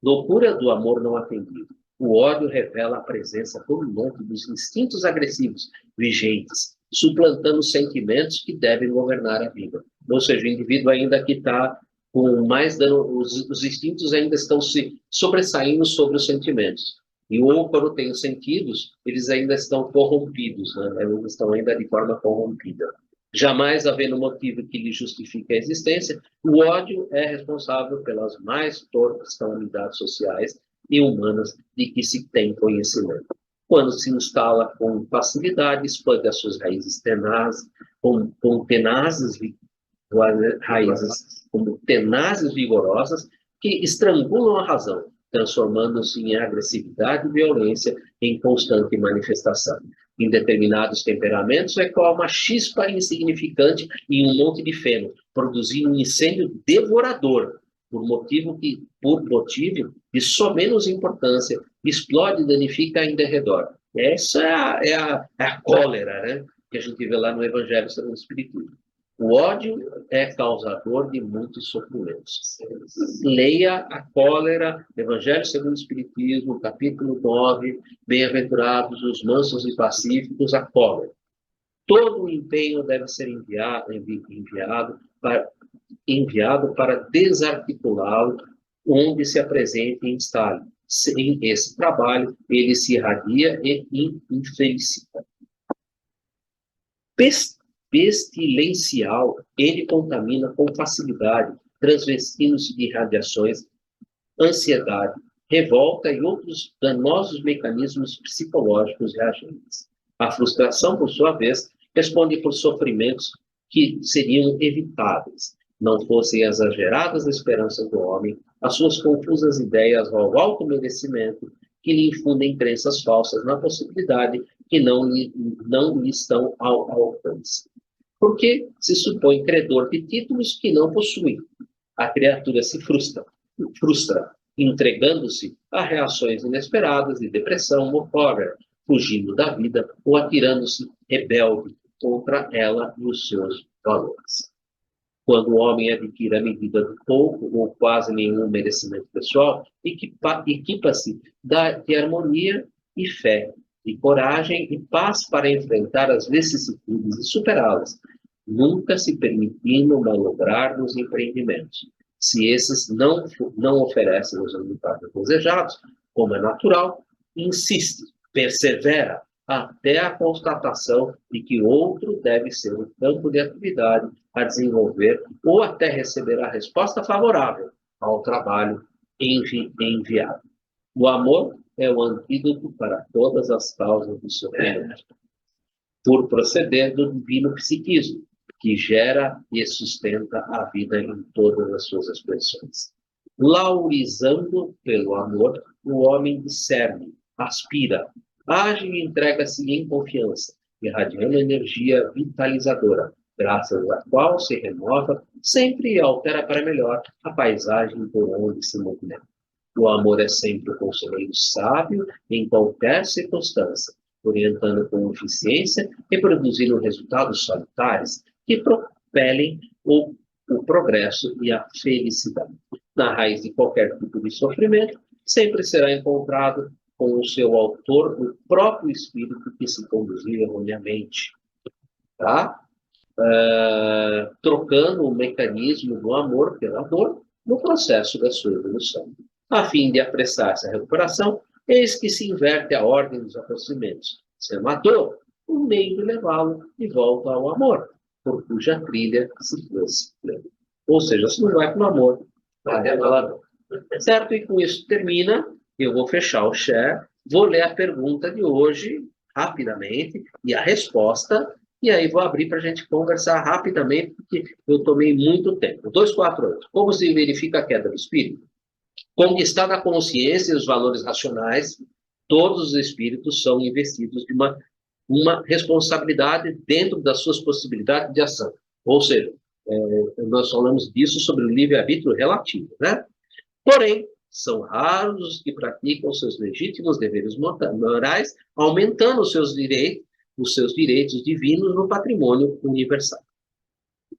Loucura do amor não atendido. O ódio revela a presença dominante dos instintos agressivos vigentes, suplantando os sentimentos que devem governar a vida. Ou seja, o indivíduo ainda que está com mais dano, os instintos ainda estão se sobressaindo sobre os sentimentos. E ou quando tem os sentidos, eles ainda estão corrompidos, né? Eles estão ainda de forma corrompida. Jamais havendo motivo que lhe justifique a existência, o ódio é responsável pelas mais torpes calamidades sociais e humanas de que se tem conhecimento. Quando se instala com facilidade, expande as suas raízes tenazes vigorosas que estrangulam a razão, transformando-se em agressividade e violência em constante manifestação. Em determinados temperamentos, é como uma chispa insignificante em um monte de feno, produzindo um incêndio devorador, por motivo de só menos importância, explode e danifica ainda ao redor. Essa é a cólera, né, que a gente vê lá no Evangelho segundo o Espiritismo. O ódio é causador de muitos sofrimentos. Leia a cólera, Evangelho segundo o Espiritismo, capítulo 9, bem-aventurados os mansos e pacíficos, a cólera. Todo o empenho deve ser enviado para desarticulá-lo, onde se apresente e instale. Sem esse trabalho, ele se irradia e infelicita. Pestilencial, ele contamina com facilidade, transvestindo-se de radiações, ansiedade, revolta e outros danosos mecanismos psicológicos reagentes. A frustração, por sua vez, responde por sofrimentos que seriam evitáveis, não fossem exageradas as esperanças do homem, as suas confusas ideias ao alto merecimento, que lhe infundem crenças falsas na possibilidade que não lhe estão ao alcance. Porque se supõe credor de títulos que não possui. A criatura se frustra, entregando-se a reações inesperadas de depressão ou cólera, fugindo da vida ou atirando-se rebelde contra ela e os seus valores. Quando o homem adquire a medida do pouco ou quase nenhum merecimento pessoal, equipa-se de harmonia e fé, de coragem e paz para enfrentar as vicissitudes e superá-las, nunca se permitindo malograr nos empreendimentos. Se esses não oferecem os resultados desejados, como é natural, insiste, persevera, até a constatação de que outro deve ser o campo de atividade a desenvolver ou até receber a resposta favorável ao trabalho enviado. O amor é o antídoto para todas as causas do sofrimento, por proceder do divino psiquismo, que gera e sustenta a vida em todas as suas expressões. Laurizando pelo amor, o homem discerne, aspira, age e entrega-se em confiança, irradiando energia vitalizadora, graças à qual se renova sempre e altera para melhor a paisagem por onde se movimenta. O amor é sempre o conselheiro sábio em qualquer circunstância, orientando com eficiência e produzindo resultados salutares que propelem o progresso e a felicidade. Na raiz de qualquer tipo de sofrimento, sempre será encontrado com o seu autor o próprio espírito que se conduziu erroneamente, tá? Trocando o mecanismo do amor pela dor no processo da sua evolução. A fim de apressar essa recuperação, eis que se inverte a ordem dos acontecimentos. Sendo a dor um meio de levá-lo de volta ao amor, por cuja trilha se trouxe. Ou seja, se não vai para o amor, vai pela dor. Certo? E com isso termina. Eu vou fechar o share, vou ler a pergunta de hoje rapidamente e a resposta, e aí vou abrir para a gente conversar rapidamente, porque eu tomei muito tempo. 248. Como se verifica a queda do espírito? Conquistada a consciência e os valores racionais, todos os espíritos são investidos de uma responsabilidade dentro das suas possibilidades de ação. Ou seja, nós falamos disso sobre o livre-arbítrio relativo, né? Porém, são raros os que praticam seus legítimos deveres morais, aumentando os seus direitos divinos no patrimônio universal.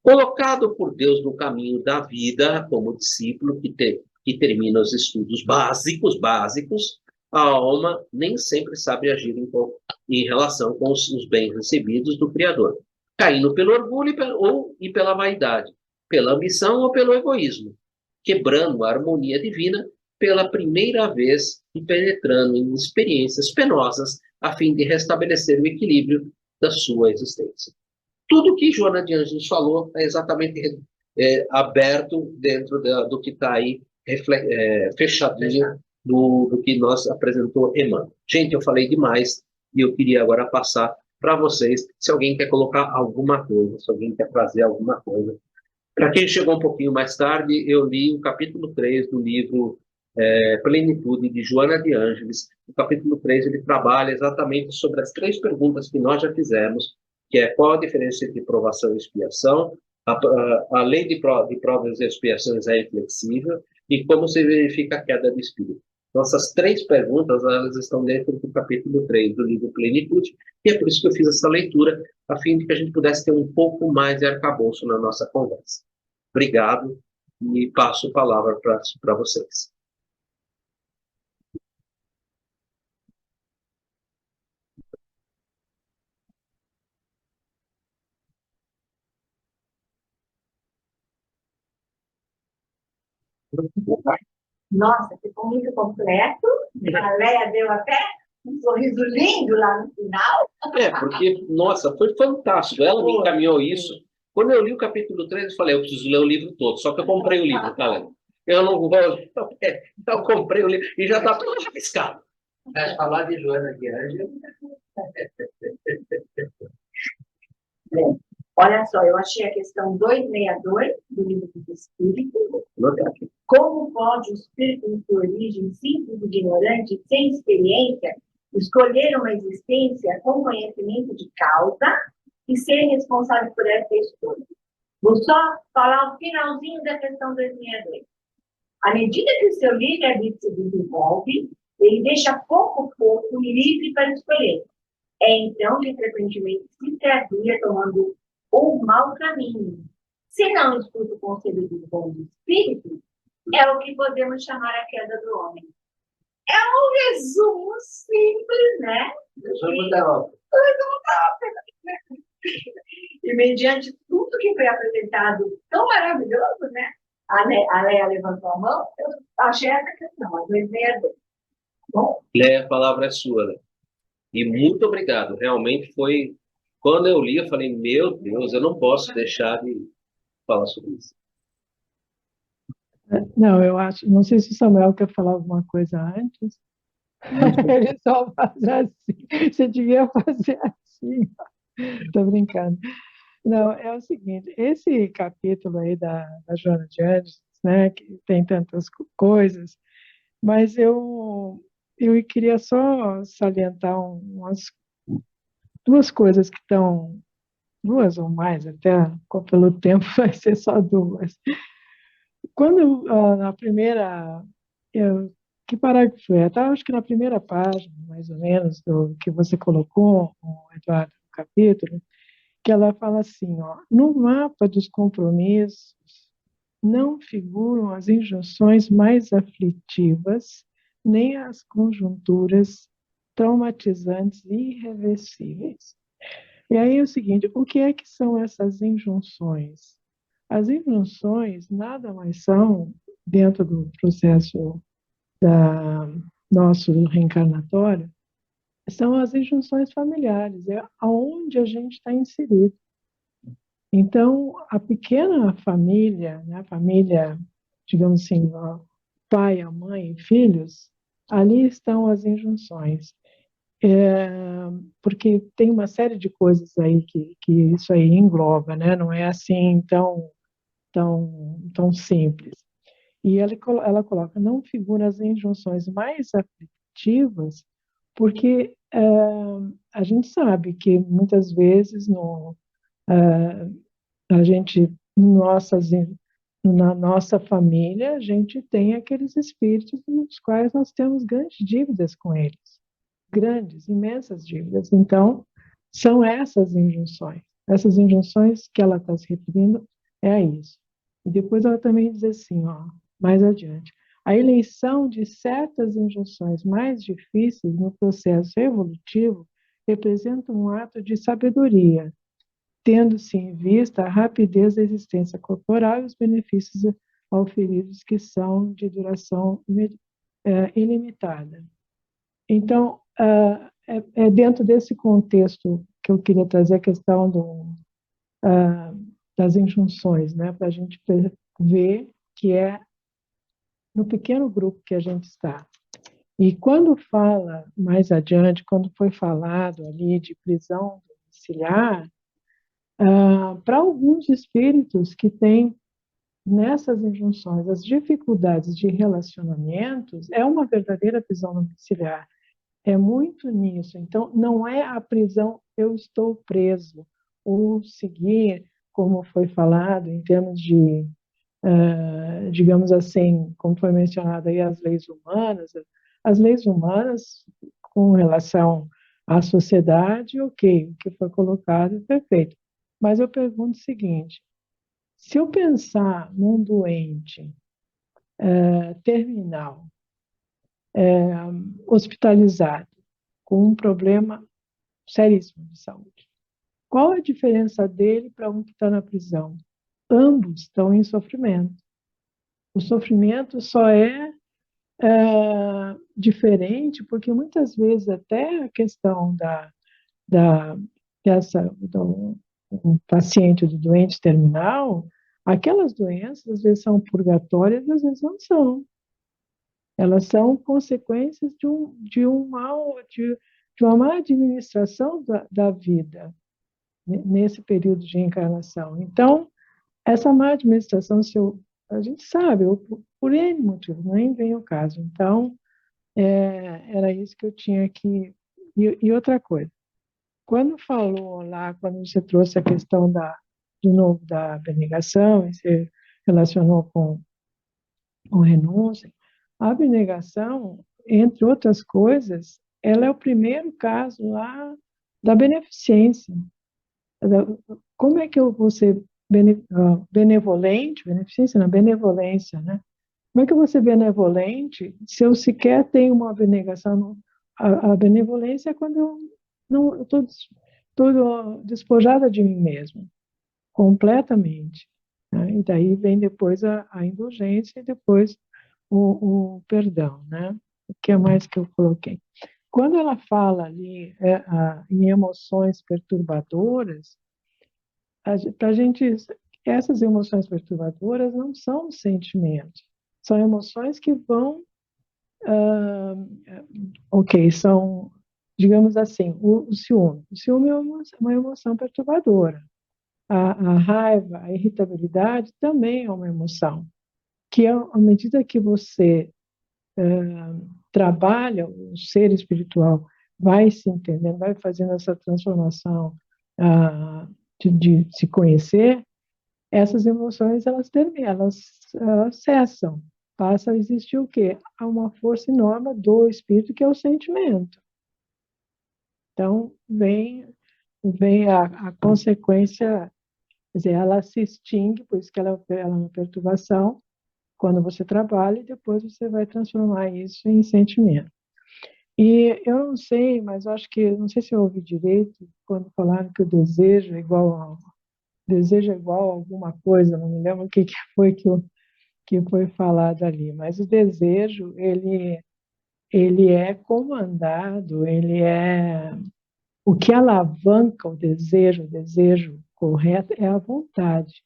Colocado por Deus no caminho da vida, como discípulo que termina os estudos básicos, a alma nem sempre sabe agir em relação com os bens recebidos do Criador, caindo pelo orgulho e pela vaidade, pela ambição ou pelo egoísmo, quebrando a harmonia divina pela primeira vez e penetrando em experiências penosas a fim de restabelecer o equilíbrio da sua existência. Tudo que Joana de Ângeles falou é exatamente aberto dentro do que está aí fechadinho do que nós apresentou Emmanuel. Gente, eu falei demais e eu queria agora passar para vocês, se alguém quer colocar alguma coisa, se alguém quer trazer alguma coisa. Para quem chegou um pouquinho mais tarde, eu li o capítulo 3 do livro Plenitude, de Joana de Ângeles. No capítulo 3, ele trabalha exatamente sobre as 3 perguntas que nós já fizemos, que é qual a diferença entre provação e expiação, a lei de provas e expiações é inflexível, e como se verifica a queda do espírito. Nossas três perguntas, elas estão dentro do capítulo 3 do livro Plenitude, e é por isso que eu fiz essa leitura, a fim de que a gente pudesse ter um pouco mais de arcabouço na nossa conversa. Obrigado e passo a palavra para vocês. Nossa, ficou muito completo. A Leia deu até um sorriso lindo lá no final. Porque, nossa, foi fantástico. Ela me encaminhou isso. Quando eu li o capítulo 3, eu falei, eu preciso ler o livro todo. Só que eu comprei o livro, tá, Léo? Eu não vou. Eu comprei o livro e já está tudo rabiscado. Mas falar de Joana de Ângelo. Bem, olha só, eu achei a questão 262 do livro dos Espíritos. Como pode o espírito de origem simples e ignorante, sem experiência, escolher uma existência com conhecimento de causa e ser responsável por essa escolha? Vou só falar o finalzinho da questão 262. À medida que o seu livre-arbítrio se desenvolve, ele deixa pouco a pouco livre para escolher. É então que frequentemente se extravia tomando o mau caminho. Se não escuta o conselho dos bons espíritos, é o que podemos chamar a queda do homem. É um resumo simples, né? Resumo da obra. E mediante tudo que foi apresentado, tão maravilhoso, né? A Leia levantou a mão, eu achei essa questão, a 262. Bom? Léa, a palavra é sua, Léa. E muito obrigado. Realmente foi. Quando eu li, eu falei, meu Deus, eu não posso deixar de falar sobre isso. Não, eu acho, não sei se o Samuel quer falar alguma coisa antes. Ele só faz assim. Você devia fazer assim. Estou brincando. Não, é o seguinte, esse capítulo aí da Joana de Anjos, né, que tem tantas coisas, mas eu queria só salientar umas duas coisas que estão, duas ou mais, até pelo tempo vai ser só duas. Quando, na primeira, que parágrafo é? Tá, acho que na primeira página, mais ou menos, do que você colocou, Eduardo, no capítulo, que ela fala assim, ó, no mapa dos compromissos não figuram as injunções mais aflitivas, nem as conjunturas traumatizantes e irreversíveis. E aí é o seguinte, o que é que são essas injunções? As injunções nada mais são, dentro do processo da nosso reencarnatório, são as injunções familiares, é aonde a gente está inserido. Então, a pequena família, né, a família, digamos assim, o pai, a mãe e filhos, ali estão as injunções. Porque tem uma série de coisas aí que isso aí engloba, né? Não é assim tão simples. E ela coloca, não figura as injunções mais afetivas, porque a gente sabe que muitas vezes a gente, na nossa família, a gente tem aqueles espíritos nos quais nós temos grandes dívidas com eles, grandes, imensas dívidas. Então, são essas injunções que ela está se referindo é a isso. E depois ela também diz assim, ó, mais adiante, a eleição de certas injunções mais difíceis no processo evolutivo representa um ato de sabedoria, tendo-se em vista a rapidez da existência corporal e os benefícios auferidos que são de duração ilimitada. Então, é dentro desse contexto que eu queria trazer a questão das injunções, né, para a gente ver que é no pequeno grupo que a gente está. E quando fala mais adiante, quando foi falado ali de prisão domiciliar, para alguns espíritos que têm nessas injunções as dificuldades de relacionamentos, é uma verdadeira prisão domiciliar. É muito nisso. Então, não é a prisão, eu estou preso, ou seguir, como foi falado, em termos de, digamos assim, como foi mencionado aí, as leis humanas, as leis humanas com relação à sociedade, ok, o que foi colocado é perfeito. Mas eu pergunto o seguinte, se eu pensar num doente terminal, hospitalizado, com um problema seríssimo de saúde, qual a diferença dele para um que está na prisão? Ambos estão em sofrimento. O sofrimento só é diferente porque muitas vezes até a questão do um paciente do doente terminal, aquelas doenças às vezes são purgatórias, às vezes não são. Elas são consequências de uma má administração da vida nesse período de encarnação. Então, essa má administração, a gente sabe, por N motivos, nem vem o caso. Então, era isso que eu tinha aqui. E outra coisa, quando falou lá, quando você trouxe a questão de novo, da abnegação, e você relacionou com renúncia, a abnegação, entre outras coisas, ela é o primeiro caso lá da beneficência. Como é que eu vou ser benevolente, beneficência na benevolência, né? Como é que eu vou ser benevolente se eu sequer tenho uma abnegação? A benevolência é quando eu estou despojada de mim mesma, completamente. Né? E daí vem depois a indulgência e depois o perdão, né? O que é mais que eu coloquei? Quando ela fala ali em emoções perturbadoras, para gente, essas emoções perturbadoras não são sentimentos, são emoções que vão, ok, são, digamos assim, o ciúme. O ciúme é uma emoção perturbadora. A raiva, a irritabilidade também é uma emoção, que à medida que você trabalha, o ser espiritual vai se entendendo, vai fazendo essa transformação de se conhecer, essas emoções elas terminam, elas cessam. Passa a existir o quê? Há uma força enorme do espírito que é o sentimento. Então, vem a consequência, quer dizer, ela se extingue, por isso que ela é uma perturbação, quando você trabalha, e depois você vai transformar isso em sentimento. E eu não sei, mas acho que, não sei se eu ouvi direito, quando falaram que o desejo é igual a alguma coisa, não me lembro o que foi que foi falado ali, mas o desejo, ele é comandado, ele é o que alavanca o desejo correto é a vontade,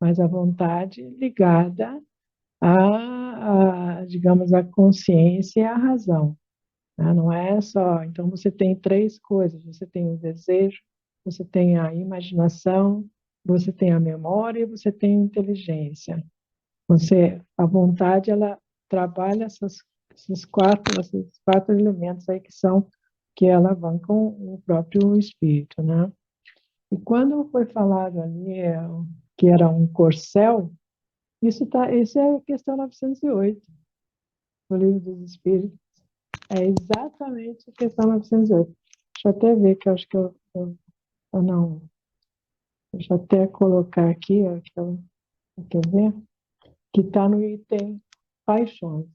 mas a vontade ligada digamos, a consciência e a razão. Né? Não é só. Então, você tem três coisas: você tem o desejo, você tem a imaginação, você tem a memória e você tem a inteligência. A vontade, ela trabalha esses quatro elementos aí que alavancam o próprio espírito, né? E quando foi falado ali que era um corcel, isso é a questão 908, do Livro dos Espíritos. É exatamente a questão 908. Deixa eu até ver, que eu acho que eu não. Deixa eu até colocar aqui, ó, quer ver? Que está no item paixões.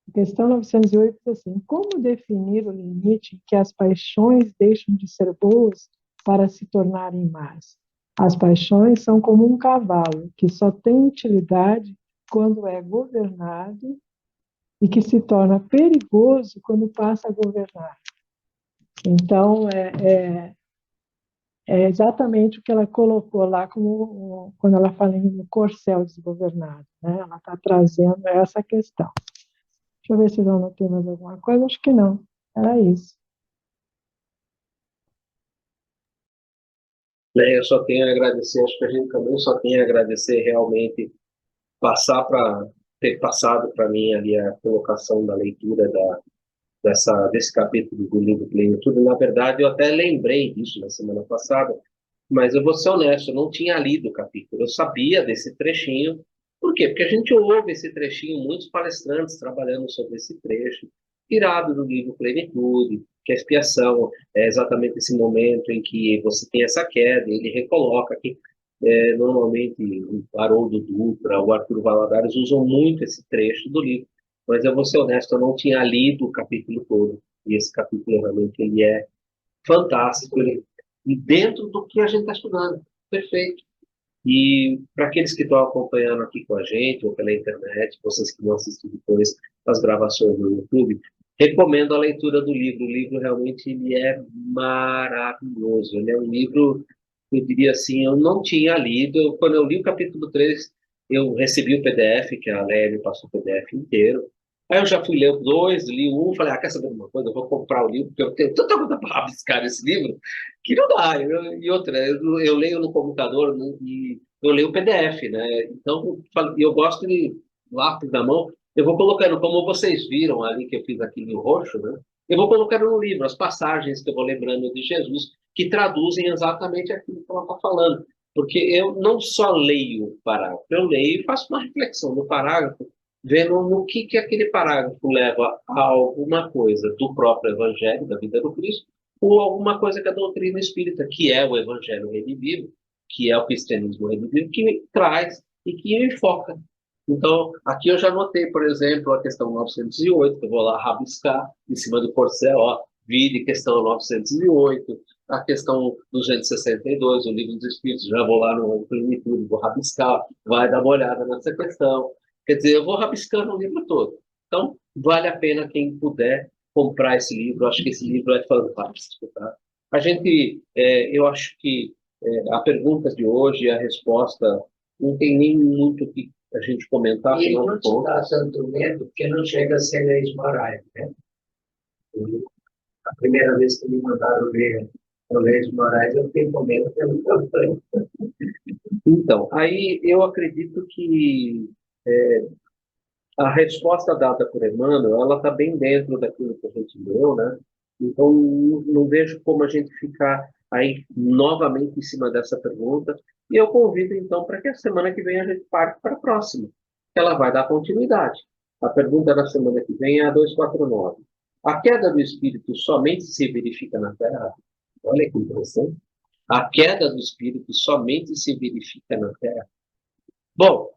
A questão 908 diz assim: como definir o limite em que as paixões deixam de ser boas para se tornarem más? As paixões são como um cavalo que só tem utilidade quando é governado e que se torna perigoso quando passa a governar. Então, é exatamente o que ela colocou lá quando ela fala em corcel desgovernado. Né? Ela está trazendo essa questão. Deixa eu ver se eu anotei mais alguma coisa. Acho que não. Era isso. Eu só tenho a agradecer, acho que a gente também só tem a agradecer realmente ter passado para mim ali a colocação da leitura desse capítulo do livro Plenitude. Na verdade, eu até lembrei disso na semana passada, mas eu vou ser honesto, eu não tinha lido o capítulo. Eu sabia desse trechinho. Por quê? Porque a gente ouve esse trechinho, muitos palestrantes trabalhando sobre esse trecho. tirado do livro Plenitude, que a expiação é exatamente esse momento em que você tem essa queda, ele recoloca que normalmente o Haroldo Dutra, o Arthur Valadares usam muito esse trecho do livro, mas eu vou ser honesto, eu não tinha lido o capítulo todo, e esse capítulo realmente ele é fantástico, e dentro do que a gente está estudando, perfeito. E para aqueles que estão acompanhando aqui com a gente, ou pela internet, vocês que vão assistir depois as gravações no YouTube, recomendo a leitura do livro. O livro realmente ele é maravilhoso. Ele é um livro, eu diria assim, eu não tinha lido. Quando eu li o capítulo 3 eu recebi o PDF, que a Léa me passou o PDF inteiro. Aí eu já fui ler o 2, li o 1, falei, quer saber de uma coisa? Eu vou comprar o livro, porque eu tenho tanta coisa para rabiscar nesse livro, que não dá. E outra, eu leio no computador, né, e eu leio o PDF, né? Então, eu gosto de lápis na mão, eu vou colocando, como vocês viram ali que eu fiz aqui em roxo, né? Eu vou colocando no livro as passagens que eu vou lembrando de Jesus, que traduzem exatamente aquilo que ela está falando. Porque eu não só leio o parágrafo, eu leio e faço uma reflexão no parágrafo, vendo no que aquele parágrafo leva a alguma coisa do próprio Evangelho, da vida do Cristo, ou alguma coisa que a doutrina espírita, que é o Evangelho redivivo, que é o cristianismo redivivo, que me traz e que me foca. Então, aqui eu já notei, por exemplo, a questão 908, que eu vou lá rabiscar em cima do corcel, ó, vire questão 908, a questão 262, o livro dos Espíritos, já vou lá no Plenitude, vou rabiscar, vai dar uma olhada nessa questão. Quer dizer, eu vou rabiscando o livro todo. Então, vale a pena quem puder comprar esse livro. Eu acho que esse livro é fantástico. Tá? A gente, eu acho que a pergunta de hoje e a resposta não tem nem muito o que a gente comentar. E ele não te dá tanto medo, porque não chega a ser leis morais, né? A primeira vez que me mandaram ler leis morais, eu fiquei com medo pelo tamanho. Então, aí eu acredito que a resposta dada por Emmanuel, ela está bem dentro daquilo que a gente leu, né? Então, não vejo como a gente ficar aí novamente em cima dessa pergunta. E eu convido, então, para que a semana que vem a gente parte para a próxima, que ela vai dar continuidade. A pergunta da semana que vem é a 249. A queda do espírito somente se verifica na Terra? Olha que interessante. A queda do espírito somente se verifica na Terra? Bom,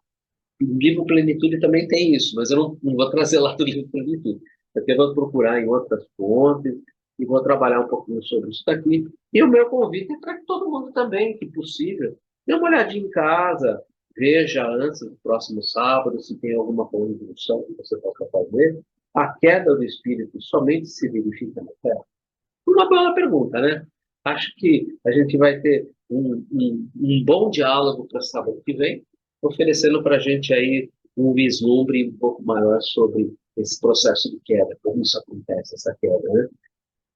o livro Plenitude também tem isso, mas eu não vou trazer lá do livro Plenitude. Eu vou procurar em outras fontes e vou trabalhar um pouquinho sobre isso daqui. E o meu convite é para que todo mundo também, que possível, dê uma olhadinha em casa, veja antes do próximo sábado se tem alguma conjunção que você possa fazer. A queda do espírito somente se verifica na Terra? Uma boa pergunta, né? Acho que a gente vai ter um bom diálogo para sábado que vem, oferecendo para a gente aí um vislumbre um pouco maior sobre esse processo de queda, como isso acontece, essa queda, né?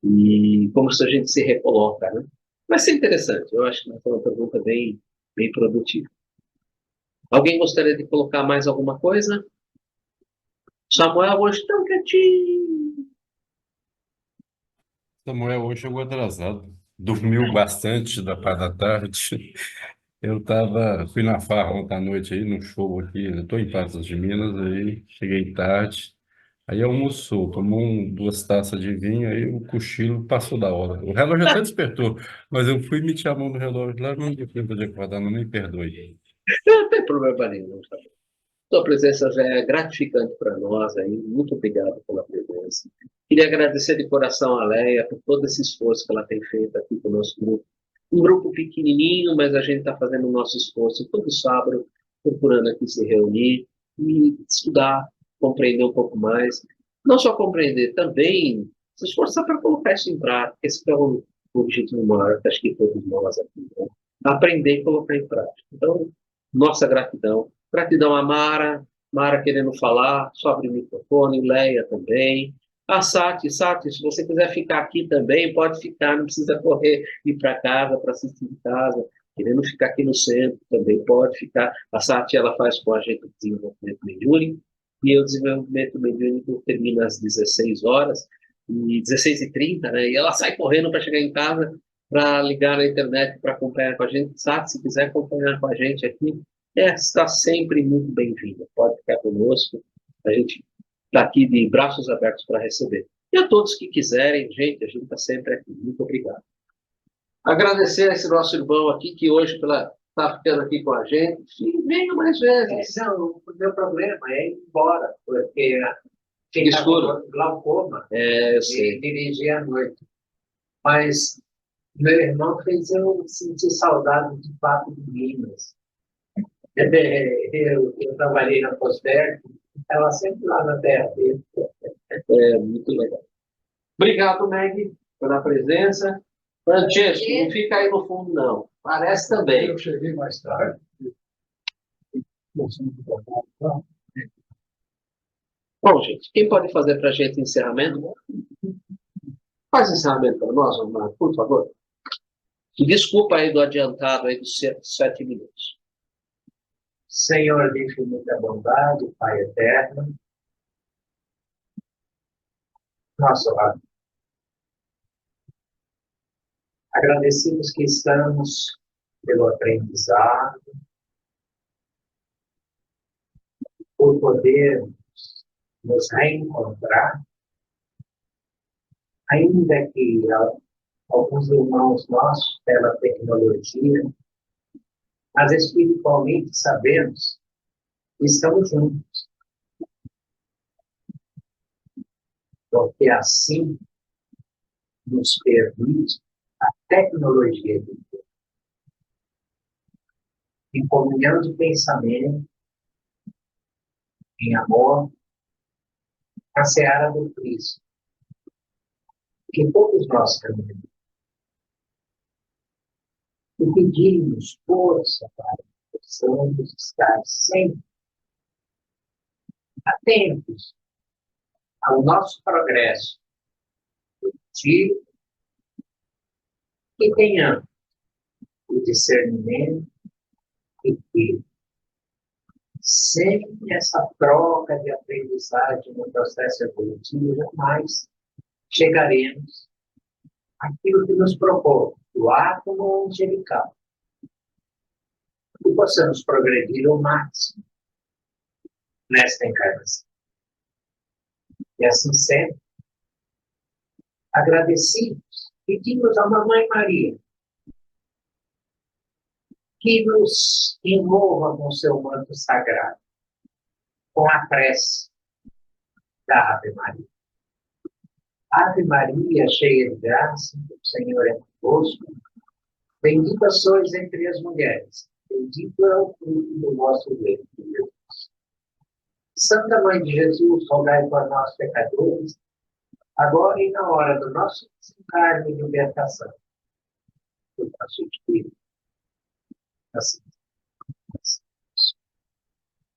E como isso a gente se recoloca, né? Vai ser interessante, eu acho que vai ser uma pergunta bem produtiva. Alguém gostaria de colocar mais alguma coisa? Samuel, hoje tão quietinho. Samuel hoje chegou atrasado. Dormiu bastante da parte da tarde. Fui na farra ontem à noite aí, num show aqui. Eu estou em Patos de Minas, aí cheguei tarde. Aí almoçou, tomou duas taças de vinho, aí o cochilo passou da hora. O relógio até despertou, mas eu fui meter a mão no relógio lá, não deu tempo de acordar, não me perdoe. Não tem problema nenhum. Sua presença já é gratificante para nós aí. Muito obrigado pela presença. Queria agradecer de coração a Leia por todo esse esforço que ela tem feito aqui com o nosso grupo. Um grupo pequenininho, mas a gente está fazendo o nosso esforço todo sábado, procurando aqui se reunir e estudar, compreender um pouco mais. Não só compreender, também se esforçar para colocar isso em prática. Esse é o objetivo maior que acho que todos nós aqui, né? Aprender e colocar em prática. Então, nossa gratidão. Gratidão a Mara querendo falar, só abre o microfone, Leia também. A Sati, se você quiser ficar aqui também, pode ficar, não precisa correr, ir para casa, para assistir em casa. Querendo ficar aqui no centro, também pode ficar. A Sati, ela faz com a gente o desenvolvimento mediúnico, e o desenvolvimento mediúnico termina às 16 horas, e 16h30, né? E ela sai correndo para chegar em casa, para ligar na internet, para acompanhar com a gente. Sati, se quiser acompanhar com a gente aqui, está sempre muito bem-vinda. Pode ficar conosco. A gente aqui de braços abertos para receber. E a todos que quiserem, gente, a gente está sempre aqui. Muito obrigado. Agradecer a esse nosso irmão aqui, que hoje está ficando aqui com a gente. Venha mais vezes. Não, o meu problema é ir embora, porque Escuro. glaucoma, Eu sei. dirigir à noite. Mas meu irmão fez eu sentir saudade de Pato de Minas. Eu trabalhei na Posberg, estava sempre lá na terra dele. Muito legal. Obrigado, Meg, pela presença. Francesco, não fica aí no fundo, não. Parece também. Eu cheguei mais tarde. Bom, gente, quem pode fazer para a gente encerramento? Faz encerramento para nós, Omar, por favor. Desculpa aí do adiantado aí dos 7 minutos. Senhor de infinita bondade, Pai eterno, nosso Pai, agradecidos que estamos pelo aprendizado, por poder nos reencontrar, ainda que alguns irmãos nossos, pela tecnologia, mas espiritualmente sabemos que estamos juntos. Porque assim nos permite a tecnologia de Deus. Em comunhão de pensamento, em amor, a seara do Cristo, que todos nós caminhamos. E pedimos força para que possamos estar sempre atentos ao nosso progresso coletivo, que tenhamos o discernimento e que sem essa troca de aprendizagem no processo evolutivo, jamais chegaremos àquilo que nos propõe, o átomo angelical, e possamos progredir ao máximo nesta encarnação. E assim sendo, agradecidos, pedimos a Mamãe Maria que nos envolva com seu manto sagrado, com a prece da Ave Maria. Ave Maria, cheia de graça, o Senhor é convosco. Bendita sois entre as mulheres, bendito é o fruto do vosso ventre, Jesus. Santa Mãe de Jesus, rogai por nós, pecadores, agora e na hora do nosso desencarne e libertação. Do nosso Espírito. Assim.